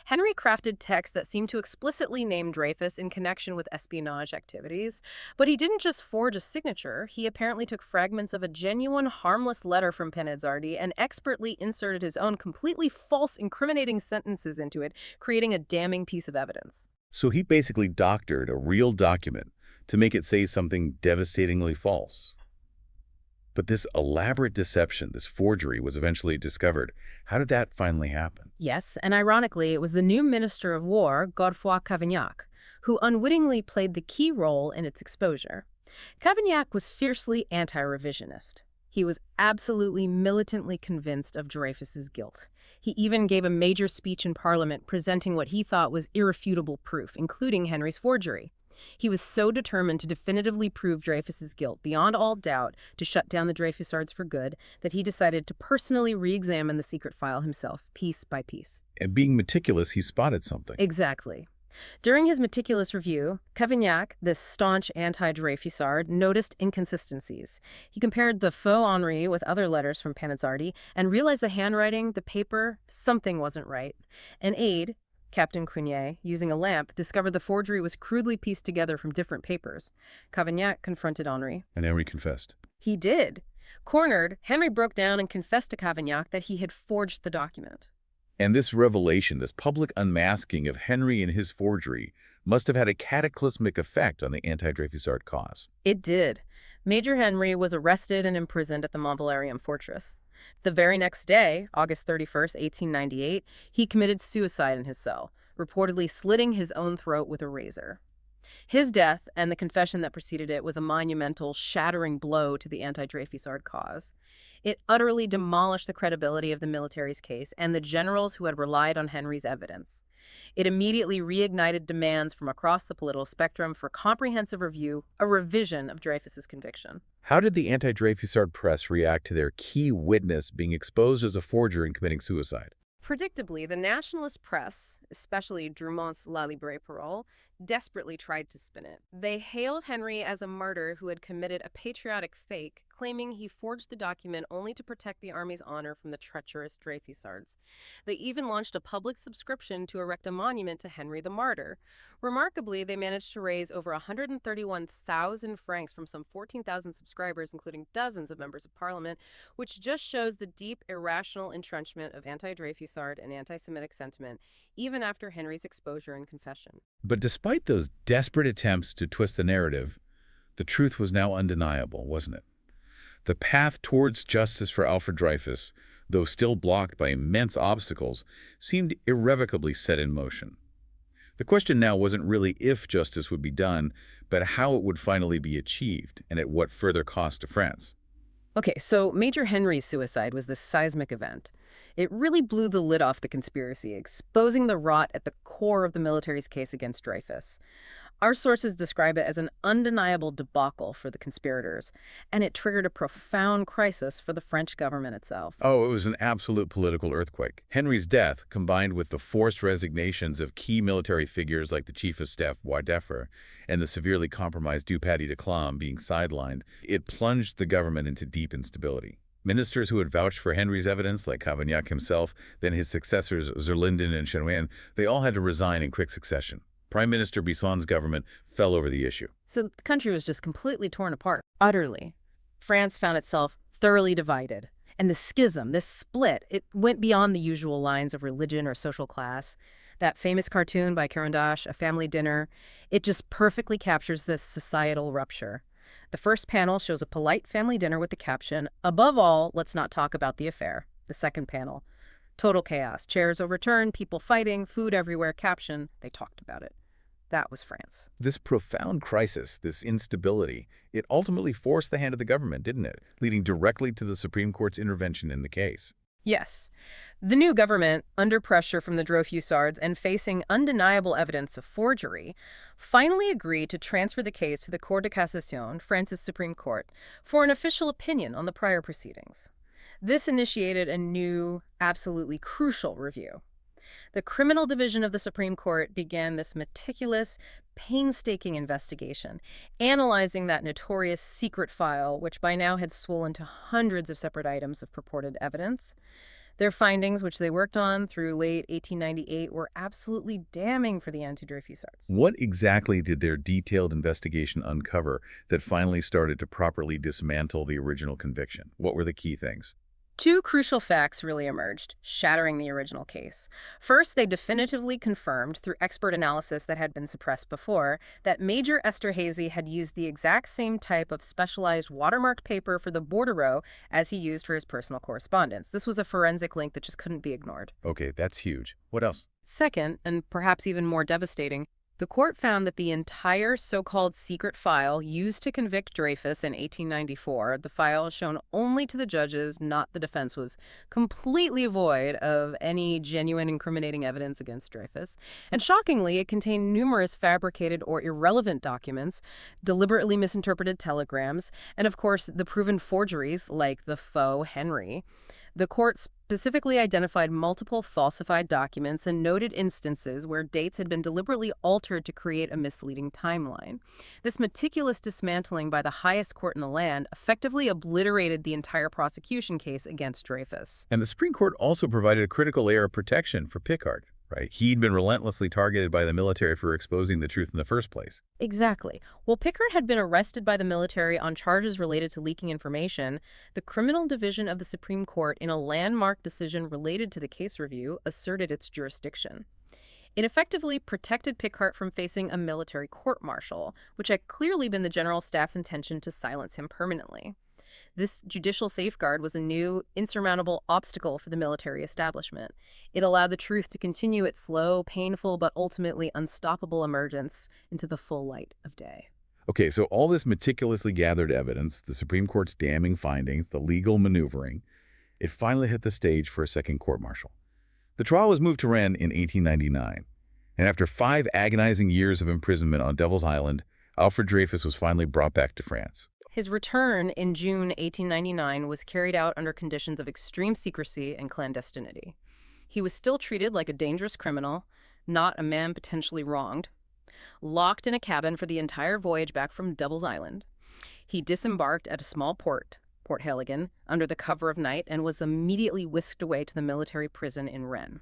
Henry crafted text that seemed to explicitly name Dreyfus in connection with espionage activities, but he didn't just forge a signature. He apparently took fragments of a genuine, harmless letter from Panizzati and expertly inserted his own completely false, incriminating sentences into it, creating a damning piece of evidence. So he basically doctored a real document to make it say something devastatingly false. But this elaborate deception, this forgery, was eventually discovered. How did that finally happen? Yes, and ironically, it was the new Minister of War, Godefroy Cavaignac, who unwittingly played the key role in its exposure. Cavaignac was fiercely anti-revisionist. He was absolutely militantly convinced of Dreyfus's guilt. He even gave a major speech in Parliament presenting what he thought was irrefutable proof, including Henry's forgery. He was so determined to definitively prove Dreyfus's guilt beyond all doubt to shut down the Dreyfusards for good that he decided to personally re-examine the secret file himself, piece by piece. And being meticulous, he spotted something. Exactly. During his meticulous review, Cavaignac, this staunch anti-Dreyfusard, noticed inconsistencies. He compared the faux Henri with other letters from Panizzati and realized the handwriting, the paper, something wasn't right. An aide, Captain Cugnet, using a lamp, discovered the forgery was crudely pieced together from different papers. Cavaignac confronted Henri. And Henry confessed. He did. Cornered, Henry broke down and confessed to Cavaignac that he had forged the document. And this revelation, this public unmasking of Henry and his forgery, must have had a cataclysmic effect on the anti-Dreyfusard cause. It did. Major Henry was arrested and imprisoned at the Montvalerian fortress. The very next day, August 31st, 1898, he committed suicide in his cell, reportedly slitting his own throat with a razor. His death and the confession that preceded it was a monumental, shattering blow to the anti-Dreyfusard cause. It utterly demolished the credibility of the military's case and the generals who had relied on Henry's evidence. It immediately reignited demands from across the political spectrum for comprehensive review, a revision of Dreyfus's conviction. How did the anti-Dreyfusard press react to their key witness being exposed as a forger and committing suicide? Predictably, the nationalist press, especially Drumont's La Libre Parole, desperately tried to spin it. They hailed Henry as a martyr who had committed a patriotic fake, claiming he forged the document only to protect the army's honor from the treacherous Dreyfusards. They even launched a public subscription to erect a monument to Henry the Martyr. Remarkably, they managed to raise over 131,000 francs from some 14,000 subscribers, including dozens of members of parliament, which just shows the deep, irrational entrenchment of anti-Dreyfusard and anti-Semitic sentiment, even after Henry's exposure and confession. But despite those desperate attempts to twist the narrative, the truth was now undeniable, wasn't it? The path towards justice for Alfred Dreyfus, though still blocked by immense obstacles, seemed irrevocably set in motion. The question now wasn't really if justice would be done, but how it would finally be achieved, and at what further cost to France. Okay, so Major Henry's suicide was this seismic event. It really blew the lid off the conspiracy, exposing the rot at the core of the military's case against Dreyfus. Our sources describe it as an undeniable debacle for the conspirators, and it triggered a profound crisis for the French government itself. Oh, it was an absolute political earthquake. Henry's death, combined with the forced resignations of key military figures like the Chief of Staff Boisdeffre and the severely compromised Dupaty de Clam being sidelined, it plunged the government into deep instability. Ministers who had vouched for Henry's evidence, like Cavaignac himself, then his successors Zurlinden and Chanoine, they all had to resign in quick succession. Prime Minister Bisson's government fell over the issue. So the country was just completely torn apart, utterly. France found itself thoroughly divided. And the schism, this split, it went beyond the usual lines of religion or social class. That famous cartoon by Cavendish, A Family Dinner, it just perfectly captures this societal rupture. The first panel shows a polite family dinner with the caption, "Above all, let's not talk about the affair." The second panel, total chaos, chairs overturned, people fighting, food everywhere, caption, "They talked about it." That was France. This profound crisis, this instability, it ultimately forced the hand of the government, didn't it? Leading directly to the Supreme Court's intervention in the case. Yes. The new government, under pressure from the Dreyfusards and facing undeniable evidence of forgery, finally agreed to transfer the case to the Cour de Cassation, France's Supreme Court, for an official opinion on the prior proceedings. This initiated a new, absolutely crucial review. The criminal division of the Supreme Court began this meticulous, painstaking investigation, analyzing that notorious secret file, which by now had swollen to hundreds of separate items of purported evidence. Their findings, which they worked on through late 1898, were absolutely damning for the anti-Dreyfusards. What exactly did their detailed investigation uncover that finally started to properly dismantle the original conviction? What were the key things? Two crucial facts really emerged, shattering the original case. First, they definitively confirmed, through expert analysis that had been suppressed before, that Major Esterhazy had used the exact same type of specialized watermarked paper for the bordereau as he used for his personal correspondence. This was a forensic link that just couldn't be ignored. Okay, that's huge. What else? Second, and perhaps even more devastating, the court found that the entire so-called secret file used to convict Dreyfus in 1894, the file shown only to the judges, not the defense, was completely void of any genuine incriminating evidence against Dreyfus. And shockingly, it contained numerous fabricated or irrelevant documents, deliberately misinterpreted telegrams, and of course, the proven forgeries like the faux Henry. The court specifically identified multiple falsified documents and noted instances where dates had been deliberately altered to create a misleading timeline. This meticulous dismantling by the highest court in the land effectively obliterated the entire prosecution case against Dreyfus. And the Supreme Court also provided a critical layer of protection for Picard. right? He'd been relentlessly targeted by the military for exposing the truth in the first place. Exactly. While Pickard had been arrested by the military on charges related to leaking information, the Criminal Division of the Supreme Court, in a landmark decision related to the case review, asserted its jurisdiction. It effectively protected Pickard from facing a military court-martial, which had clearly been the General Staff's intention to silence him permanently. This judicial safeguard was a new, insurmountable obstacle for the military establishment. It allowed the truth to continue its slow, painful, but ultimately unstoppable emergence into the full light of day. Okay, so all this meticulously gathered evidence, the Supreme Court's damning findings, the legal maneuvering, it finally hit the stage for a second court-martial. The trial was moved to Rennes in 1899, and after 5 agonizing years of imprisonment on Devil's Island, Alfred Dreyfus was finally brought back to France. His return in June 1899 was carried out under conditions of extreme secrecy and clandestinity. He was still treated like a dangerous criminal, not a man potentially wronged, locked in a cabin for the entire voyage back from Devil's Island. He disembarked at a small port, Port Heligan, under the cover of night and was immediately whisked away to the military prison in Rennes.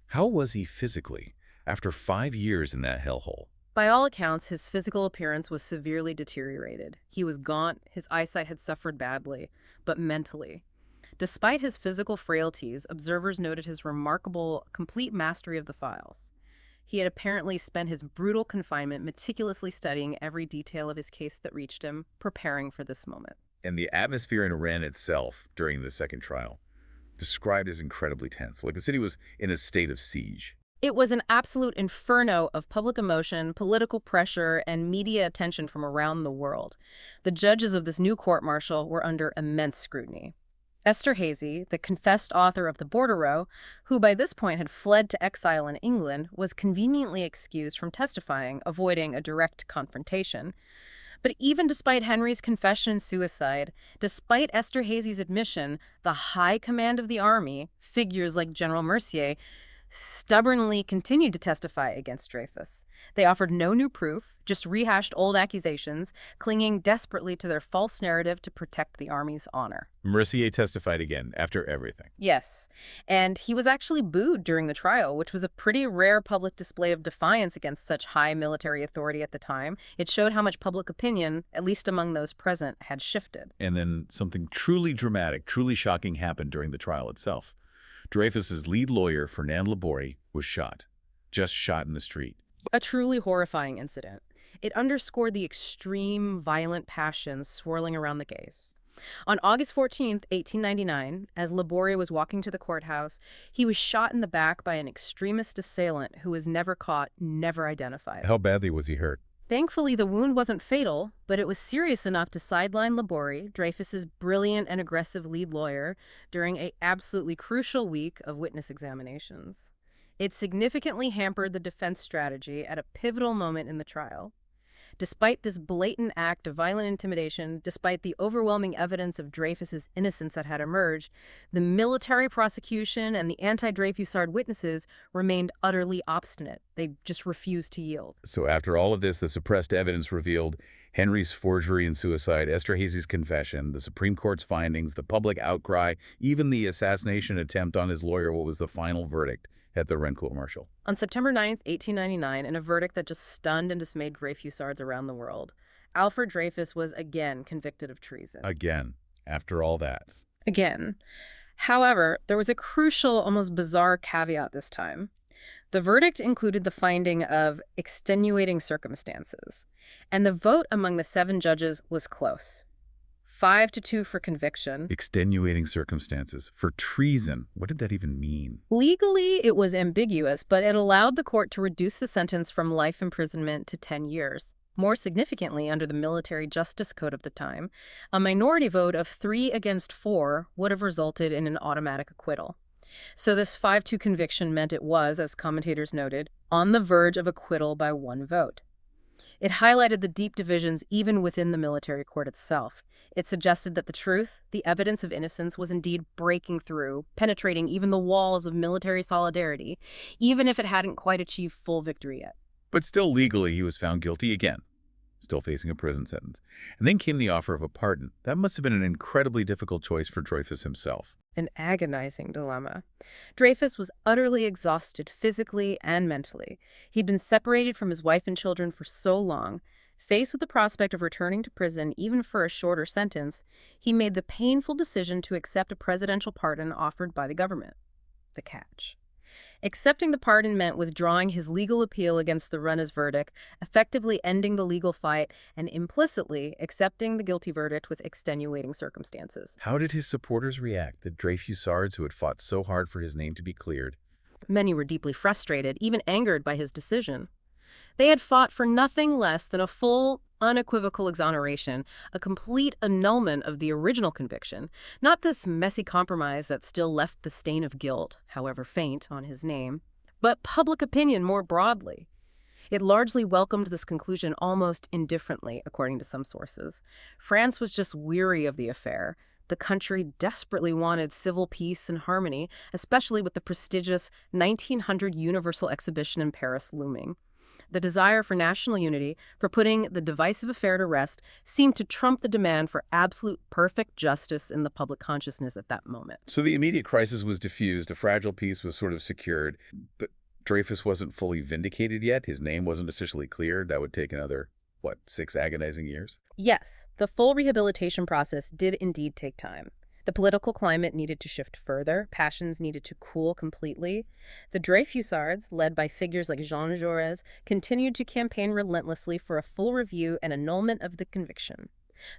How was he physically after 5 years in that hellhole? By all accounts, his physical appearance was severely deteriorated. He was gaunt, his eyesight had suffered badly, but mentally. Despite his physical frailties, observers noted his remarkable, complete mastery of the files. He had apparently spent his brutal confinement meticulously studying every detail of his case that reached him, preparing for this moment. And the atmosphere in Rennes itself during the second trial, described as incredibly tense, like the city was in a state of siege. It was an absolute inferno of public emotion, political pressure, and media attention from around the world. The judges of this new court-martial were under immense scrutiny. Esterhazy, the confessed author of The Bordereau, who by this point had fled to exile in England, was conveniently excused from testifying, avoiding a direct confrontation. But even despite Henry's confession and suicide, despite Esterhazy's admission, the high command of the army, figures like General Mercier, stubbornly continued to testify against Dreyfus. They offered no new proof, just rehashed old accusations, clinging desperately to their false narrative to protect the army's honor. Mercier testified again after everything. Yes, and he was actually booed during the trial, which was a pretty rare public display of defiance against such high military authority at the time. It showed how much public opinion, at least among those present, had shifted. And then something truly dramatic, truly shocking happened during the trial itself. Dreyfus's lead lawyer, Fernand Laborie, was shot. Just shot in the street. A truly horrifying incident. It underscored the extreme, violent passions swirling around the case. On August 14th, 1899, as Laborie was walking to the courthouse, he was shot in the back by an extremist assailant who was never caught, never identified. How badly was he hurt? Thankfully, the wound wasn't fatal, but it was serious enough to sideline Laborie, Dreyfus's brilliant and aggressive lead lawyer, during an absolutely crucial week of witness examinations. It significantly hampered the defense strategy at a pivotal moment in the trial. Despite this blatant act of violent intimidation, despite the overwhelming evidence of Dreyfus's innocence that had emerged, the military prosecution and the anti-Dreyfusard witnesses remained utterly obstinate. They just refused to yield. So after all of this, the suppressed evidence revealed Henry's forgery and suicide, Esterhazy's confession, the Supreme Court's findings, the public outcry, even the assassination attempt on his lawyer. What was the final verdict at the Rennes court-martial? On September 9th, 1899, in a verdict that just stunned and dismayed Dreyfusards around the world, Alfred Dreyfus was again convicted of treason. Again, after all that. Again. However, there was a crucial, almost bizarre caveat this time. The verdict included the finding of extenuating circumstances, and the vote among the 7 judges was close. 5-2 for conviction. Extenuating circumstances. For treason. What did that even mean? Legally, it was ambiguous, but it allowed the court to reduce the sentence from life imprisonment to 10 years. More significantly, under the military justice code of the time, a minority vote of 3-4 would have resulted in an automatic acquittal. So this 5-2 conviction meant it was, as commentators noted, on the verge of acquittal by 1 vote. It highlighted the deep divisions even within the military court itself. It suggested that the truth, the evidence of innocence, was indeed breaking through, penetrating even the walls of military solidarity, even if it hadn't quite achieved full victory yet. But still legally, he was found guilty again. still facing a prison sentence. And then came the offer of a pardon. That must have been an incredibly difficult choice for Dreyfus himself. An agonizing dilemma. Dreyfus was utterly exhausted physically and mentally. He'd been separated from his wife and children for so long. Faced with the prospect of returning to prison even for a shorter sentence, he made the painful decision to accept a presidential pardon offered by the government. The catch. Accepting the pardon meant withdrawing his legal appeal against the Runner's verdict, effectively ending the legal fight, and implicitly accepting the guilty verdict with extenuating circumstances. How did his supporters react, the Dreyfusards who had fought so hard for his name to be cleared? Many were deeply frustrated, even angered by his decision. They had fought for nothing less than a full, unequivocal exoneration, a complete annulment of the original conviction, not this messy compromise that still left the stain of guilt, however faint, on his name, but public opinion more broadly. It largely welcomed this conclusion almost indifferently, according to some sources. France was just weary of the affair. The country desperately wanted civil peace and harmony, especially with the prestigious 1900 Universal Exhibition in Paris looming. The desire for national unity, for putting the divisive affair to rest, seemed to trump the demand for absolute perfect justice in the public consciousness at that moment. So the immediate crisis was diffused, a fragile peace was sort of secured, but Dreyfus wasn't fully vindicated yet. His name wasn't officially cleared. That would take another, 6 agonizing years? Yes, the full rehabilitation process did indeed take time. The political climate needed to shift further, passions needed to cool completely. The Dreyfusards, led by figures like Jean Jaurès, continued to campaign relentlessly for a full review and annulment of the conviction.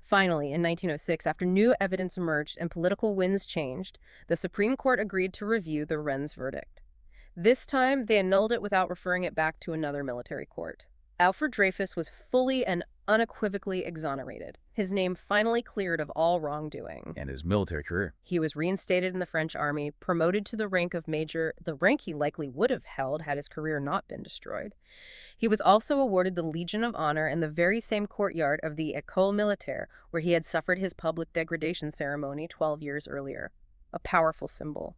Finally, in 1906, after new evidence emerged and political winds changed, the Supreme Court agreed to review the Rennes verdict. This time, they annulled it without referring it back to another military court. Alfred Dreyfus was fully and unequivocally exonerated. His name finally cleared of all wrongdoing. And his military career. He was reinstated in the French army, promoted to the rank of major, the rank he likely would have held had his career not been destroyed. He was also awarded the Legion of Honor in the very same courtyard of the École Militaire, where he had suffered his public degradation ceremony 12 years earlier. A powerful symbol.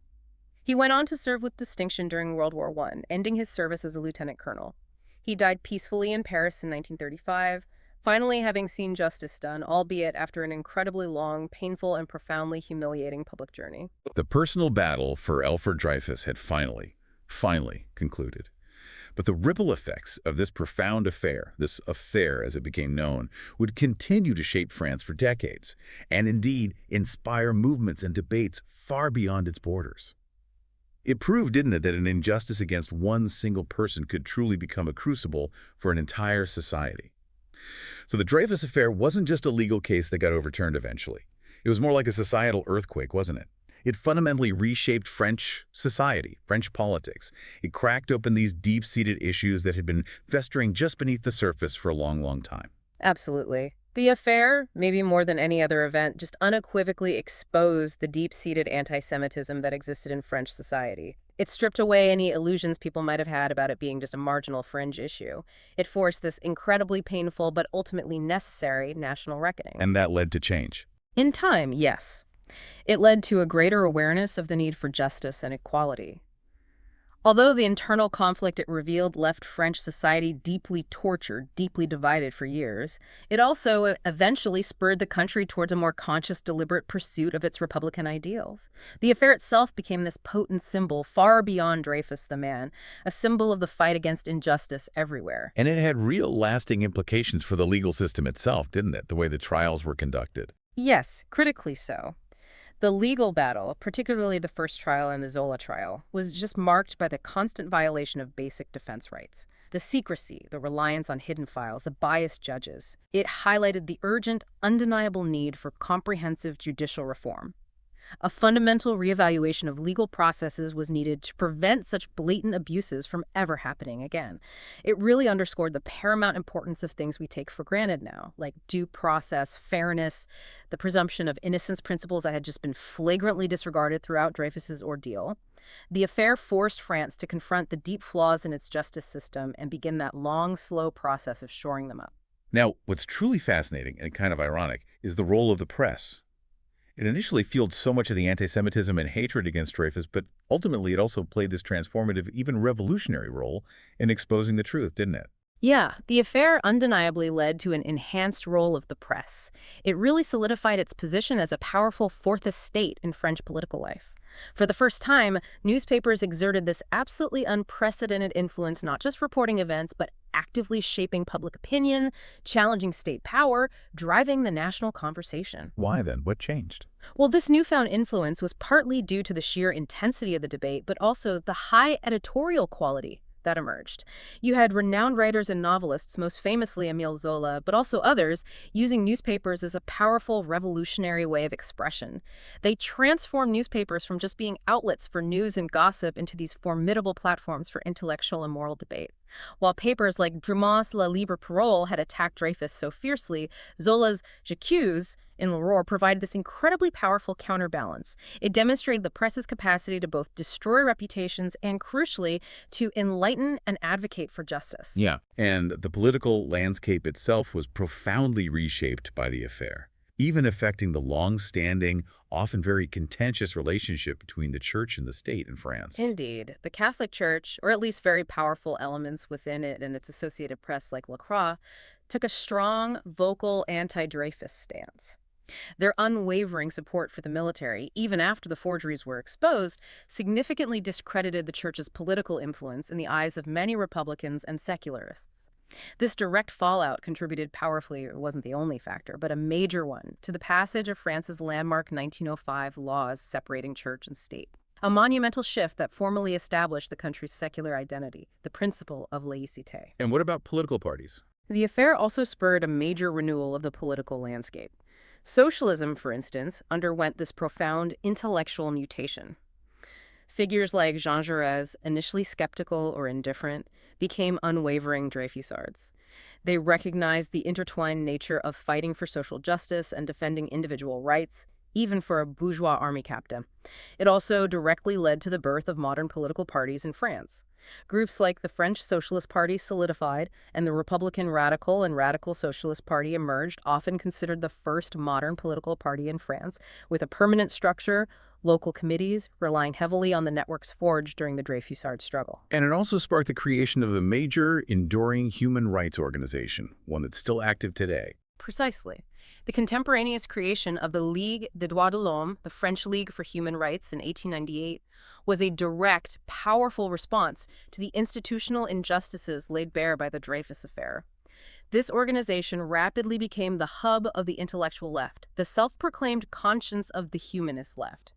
He went on to serve with distinction during World War I, ending his service as a lieutenant colonel. He died peacefully in Paris in 1935, finally having seen justice done, albeit after an incredibly long, painful, and profoundly humiliating public journey. The personal battle for Alfred Dreyfus had finally concluded. But the ripple effects of this profound affair, this affair as it became known, would continue to shape France for decades, and indeed inspire movements and debates far beyond its borders. It proved, didn't it, that an injustice against one single person could truly become a crucible for an entire society. So the Dreyfus Affair wasn't just a legal case that got overturned eventually. It was more like a societal earthquake, wasn't it? It fundamentally reshaped French society, French politics. It cracked open these deep-seated issues that had been festering just beneath the surface for a long, long time. Absolutely. The affair, maybe more than any other event, just unequivocally exposed the deep-seated anti-Semitism that existed in French society. It stripped away any illusions people might have had about it being just a marginal fringe issue. It forced this incredibly painful but ultimately necessary national reckoning. And that led to change. In time, yes. It led to a greater awareness of the need for justice and equality. Although the internal conflict it revealed left French society deeply tortured, deeply divided for years, it also eventually spurred the country towards a more conscious, deliberate pursuit of its Republican ideals. The affair itself became this potent symbol far beyond Dreyfus the man, a symbol of the fight against injustice everywhere. And it had real lasting implications for the legal system itself, didn't it? The way the trials were conducted. Yes, critically so. The legal battle, particularly the first trial and the Zola trial, was just marked by the constant violation of basic defense rights. The secrecy, the reliance on hidden files, the biased judges. It highlighted the urgent, undeniable need for comprehensive judicial reform. A fundamental reevaluation of legal processes was needed to prevent such blatant abuses from ever happening again. It really underscored the paramount importance of things we take for granted now, like due process, fairness, the presumption of innocence principles that had just been flagrantly disregarded throughout Dreyfus's ordeal. The affair forced France to confront the deep flaws in its justice system and begin that long, slow process of shoring them up. Now, what's truly fascinating and kind of ironic is the role of the press. It initially fueled so much of the anti-Semitism and hatred against Dreyfus, but ultimately it also played this transformative, even revolutionary role in exposing the truth, didn't it? Yeah, the affair undeniably led to an enhanced role of the press. It really solidified its position as a powerful fourth estate in French political life. For the first time, newspapers exerted this absolutely unprecedented influence, not just reporting events, but actively shaping public opinion, challenging state power, driving the national conversation. Why then? What changed? Well, this newfound influence was partly due to the sheer intensity of the debate, but also the high editorial quality that emerged. You had renowned writers and novelists, most famously Émile Zola, but also others, using newspapers as a powerful revolutionary way of expression. They transformed newspapers from just being outlets for news and gossip into these formidable platforms for intellectual and moral debate. While papers like Drumon's La Libre Parole had attacked Dreyfus so fiercely, Zola's J'accuse in L'Aurore provided this incredibly powerful counterbalance. It demonstrated the press's capacity to both destroy reputations and, crucially, to enlighten and advocate for justice. Yeah. And the political landscape itself was profoundly reshaped by the affair, even affecting the long-standing, often very contentious relationship between the church and the state in France. Indeed. The Catholic Church, or at least very powerful elements within it and its associated press like La Croix, took a strong, vocal anti-Dreyfus stance. Their unwavering support for the military, even after the forgeries were exposed, significantly discredited the church's political influence in the eyes of many Republicans and secularists. This direct fallout contributed powerfully, it wasn't the only factor, but a major one, to the passage of France's landmark 1905 laws separating church and state. A monumental shift that formally established the country's secular identity, the principle of laïcité. And what about political parties? The affair also spurred a major renewal of the political landscape. Socialism, for instance, underwent this profound intellectual mutation. Figures like Jean Jaurès, initially skeptical or indifferent, became unwavering Dreyfusards. They recognized the intertwined nature of fighting for social justice and defending individual rights, even for a bourgeois army captain. It also directly led to the birth of modern political parties in France. Groups like the French Socialist Party solidified, and the Republican Radical and Radical Socialist Party emerged, often considered the first modern political party in France, with a permanent structure, local committees, relying heavily on the networks forged during the Dreyfusard struggle. And it also sparked the creation of a major, enduring human rights organization, one that's still active today. Precisely. The contemporaneous creation of the Ligue des Droits de l'Homme, the French League for Human Rights in 1898, was a direct, powerful response to the institutional injustices laid bare by the Dreyfus Affair. This organization rapidly became the hub of the intellectual left, the self-proclaimed conscience of the humanist left.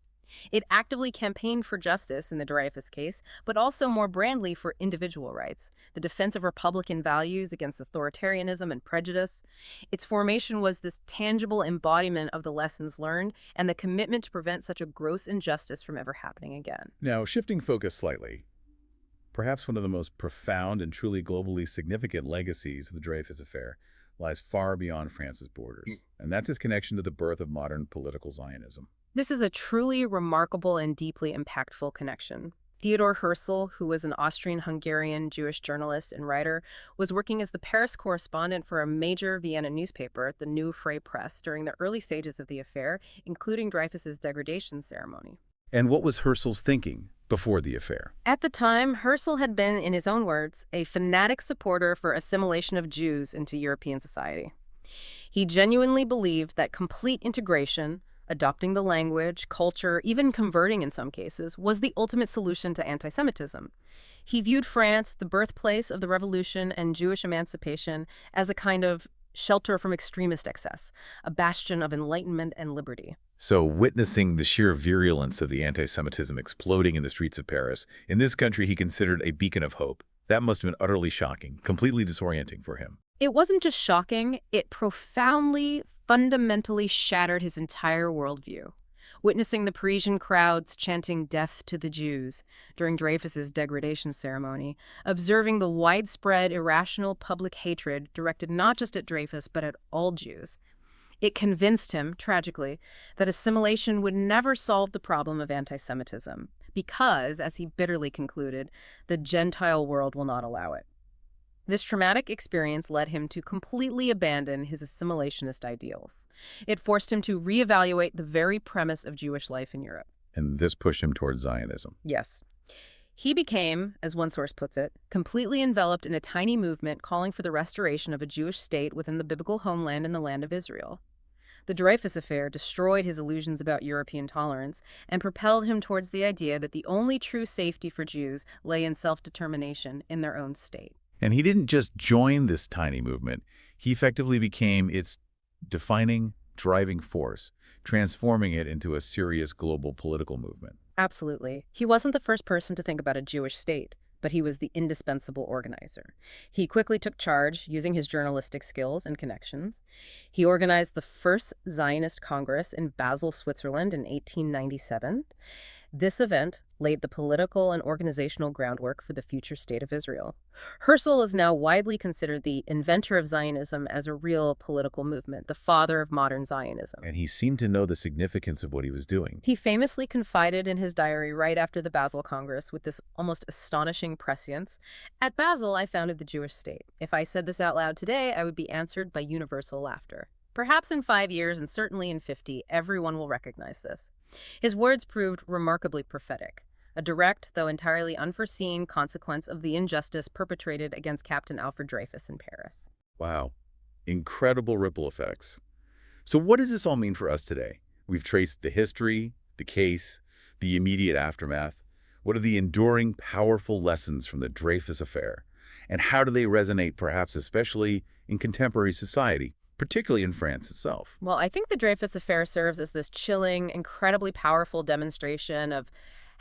It actively campaigned for justice in the Dreyfus case, but also more broadly for individual rights, the defense of Republican values against authoritarianism and prejudice. Its formation was this tangible embodiment of the lessons learned and the commitment to prevent such a gross injustice from ever happening again. Now, shifting focus slightly, perhaps one of the most profound and truly globally significant legacies of the Dreyfus Affair lies far beyond France's borders, and that's his connection to the birth of modern political Zionism. This is a truly remarkable and deeply impactful connection. Theodor Herzl, who was an Austrian-Hungarian Jewish journalist and writer, was working as the Paris correspondent for a major Vienna newspaper, the New Freie Presse, during the early stages of the affair, including Dreyfus's degradation ceremony. And what was Herzl's thinking before the affair? At the time, Herzl had been, in his own words, a fanatic supporter for assimilation of Jews into European society. He genuinely believed that complete integration, adopting the language, culture, even converting in some cases, was the ultimate solution to anti-Semitism. He viewed France, the birthplace of the revolution and Jewish emancipation, as a kind of shelter from extremist excess, a bastion of enlightenment and liberty. So, witnessing the sheer virulence of the anti-Semitism exploding in the streets of Paris, in this country he considered a beacon of hope. That must have been utterly shocking, completely disorienting for him. It wasn't just shocking, it profoundly, fundamentally shattered his entire worldview. Witnessing the Parisian crowds chanting "Death to the Jews" during Dreyfus's degradation ceremony, observing the widespread, irrational public hatred directed not just at Dreyfus but at all Jews, it convinced him, tragically, that assimilation would never solve the problem of anti-Semitism because, as he bitterly concluded, the Gentile world will not allow it. This traumatic experience led him to completely abandon his assimilationist ideals. It forced him to reevaluate the very premise of Jewish life in Europe. And this pushed him towards Zionism. Yes. He became, as one source puts it, completely enveloped in a tiny movement calling for the restoration of a Jewish state within the biblical homeland in the land of Israel. The Dreyfus Affair destroyed his illusions about European tolerance and propelled him towards the idea that the only true safety for Jews lay in self-determination in their own state. And he didn't just join this tiny movement. He effectively became its defining, driving force, transforming it into a serious global political movement. Absolutely. He wasn't the first person to think about a Jewish state, but he was the indispensable organizer. He quickly took charge using his journalistic skills and connections. He organized the first Zionist Congress in Basel, Switzerland in 1897. This event laid the political and organizational groundwork for the future state of Israel. Herzl is now widely considered the inventor of Zionism as a real political movement, the father of modern Zionism. And he seemed to know the significance of what he was doing. He famously confided in his diary right after the Basel Congress with this almost astonishing prescience. At Basel, I founded the Jewish state. If I said this out loud today, I would be answered by universal laughter. Perhaps in 5 years, and certainly in 50, everyone will recognize this. His words proved remarkably prophetic, a direct, though entirely unforeseen, consequence of the injustice perpetrated against Captain Alfred Dreyfus in Paris. Wow. Incredible ripple effects. So what does this all mean for us today? We've traced the history, the case, the immediate aftermath. What are the enduring, powerful lessons from the Dreyfus Affair? And how do they resonate, perhaps especially in contemporary society, particularly in France itself? Well, I think the Dreyfus Affair serves as this chilling, incredibly powerful demonstration of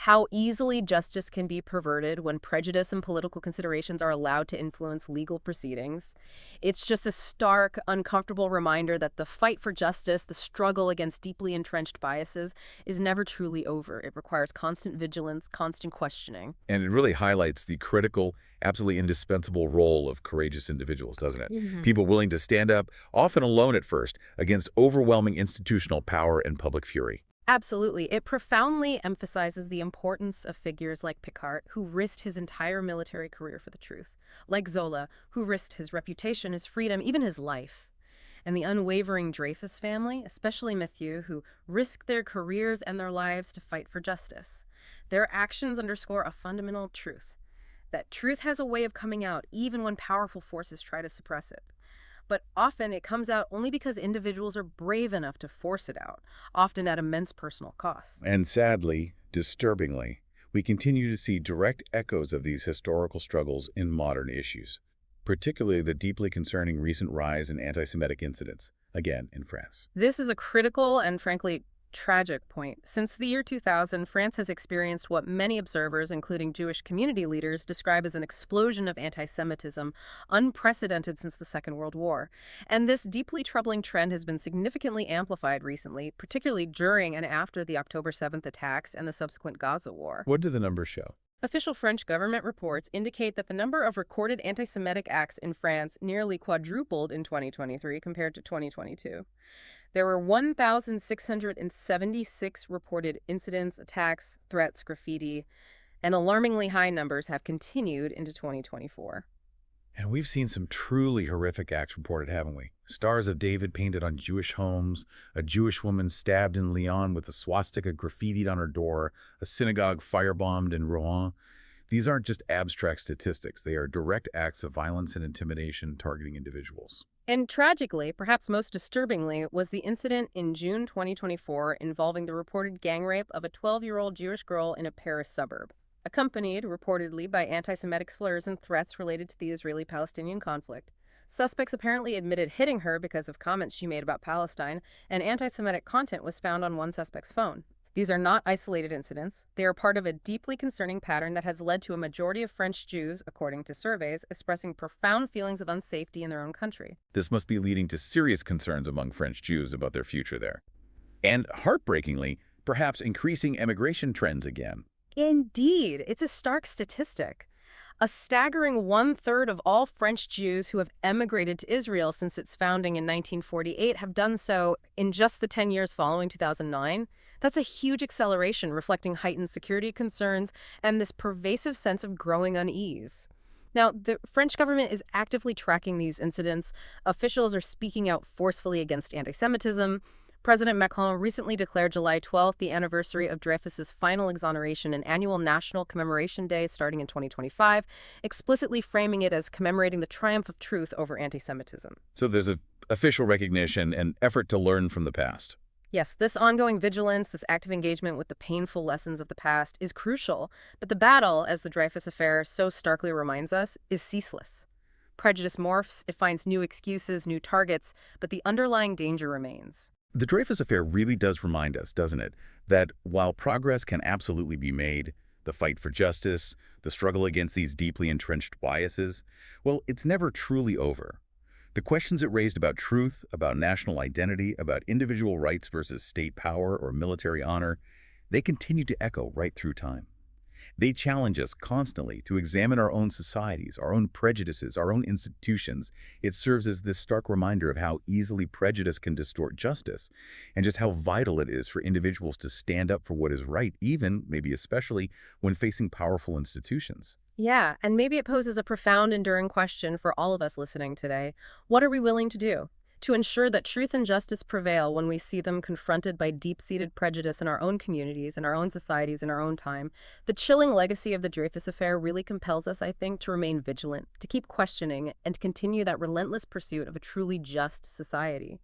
how easily justice can be perverted when prejudice and political considerations are allowed to influence legal proceedings. It's just a stark, uncomfortable reminder that the fight for justice, the struggle against deeply entrenched biases, is never truly over. It requires constant vigilance, constant questioning. And it really highlights the critical, absolutely indispensable role of courageous individuals, doesn't it? People willing to stand up, often alone at first, against overwhelming institutional power and public fury. Absolutely. It profoundly emphasizes the importance of figures like Picard, who risked his entire military career for the truth, like Zola, who risked his reputation, his freedom, even his life, and the unwavering Dreyfus family, especially Mathieu, who risked their careers and their lives to fight for justice. Their actions underscore a fundamental truth, that truth has a way of coming out even when powerful forces try to suppress it. But often it comes out only because individuals are brave enough to force it out, often at immense personal cost. And sadly, disturbingly, we continue to see direct echoes of these historical struggles in modern issues, particularly the deeply concerning recent rise in anti-Semitic incidents, again in France. This is a critical and frankly tragic point. Since the year 2000, France has experienced what many observers, including Jewish community leaders, describe as an explosion of anti-Semitism, unprecedented since the Second World War. And this deeply troubling trend has been significantly amplified recently, particularly during and after the October 7th attacks and the subsequent Gaza war. What do the numbers show? Official French government reports indicate that the number of recorded anti-Semitic acts in France nearly quadrupled in 2023 compared to 2022. There were 1,676 reported incidents, attacks, threats, graffiti, and alarmingly high numbers have continued into 2024. And we've seen some truly horrific acts reported, haven't we? Stars of David painted on Jewish homes, a Jewish woman stabbed in Lyon with a swastika graffitied on her door, a synagogue firebombed in Rouen. These aren't just abstract statistics. They are direct acts of violence and intimidation targeting individuals. And tragically, perhaps most disturbingly, was the incident in June 2024 involving the reported gang rape of a 12-year-old Jewish girl in a Paris suburb, accompanied reportedly by anti-Semitic slurs and threats related to the Israeli-Palestinian conflict. Suspects apparently admitted hitting her because of comments she made about Palestine, and anti-Semitic content was found on one suspect's phone. These are not isolated incidents. They are part of a deeply concerning pattern that has led to a majority of French Jews, according to surveys, expressing profound feelings of unsafety in their own country. This must be leading to serious concerns among French Jews about their future there. And heartbreakingly, perhaps increasing emigration trends again. Indeed, it's a stark statistic. A staggering 1/3 of all French Jews who have emigrated to Israel since its founding in 1948 have done so in just the 10 years following 2009. That's a huge acceleration, reflecting heightened security concerns and this pervasive sense of growing unease. Now, the French government is actively tracking these incidents. Officials are speaking out forcefully against anti-Semitism, President Macron recently declared July 12th the anniversary of Dreyfus's final exoneration an annual national commemoration day starting in 2025, explicitly framing it as commemorating the triumph of truth over anti-Semitism. So there's an official recognition and effort to learn from the past. Yes, this ongoing vigilance, this active engagement with the painful lessons of the past is crucial, but the battle, as the Dreyfus Affair so starkly reminds us, is ceaseless. Prejudice morphs, it finds new excuses, new targets, but the underlying danger remains. The Dreyfus Affair really does remind us, doesn't it, that while progress can absolutely be made, the fight for justice, the struggle against these deeply entrenched biases, well, it's never truly over. The questions it raised about truth, about national identity, about individual rights versus state power or military honor, they continue to echo right through time. They challenge us constantly to examine our own societies, our own prejudices, our own institutions. It serves as this stark reminder of how easily prejudice can distort justice, and just how vital it is for individuals to stand up for what is right, even, maybe especially, when facing powerful institutions. Yeah, and maybe it poses a profound, enduring question for all of us listening today. What are we willing to do to ensure that truth and justice prevail when we see them confronted by deep-seated prejudice in our own communities, in our own societies, in our own time? The chilling legacy of the Dreyfus Affair really compels us, I think, to remain vigilant, to keep questioning, and to continue that relentless pursuit of a truly just society.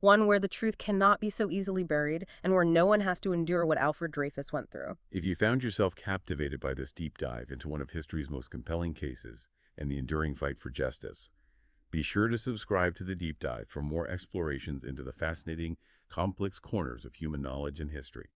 One where the truth cannot be so easily buried, and where no one has to endure what Alfred Dreyfus went through. If you found yourself captivated by this deep dive into one of history's most compelling cases and the enduring fight for justice, be sure to subscribe to the Deep Dive for more explorations into the fascinating, complex corners of human knowledge and history.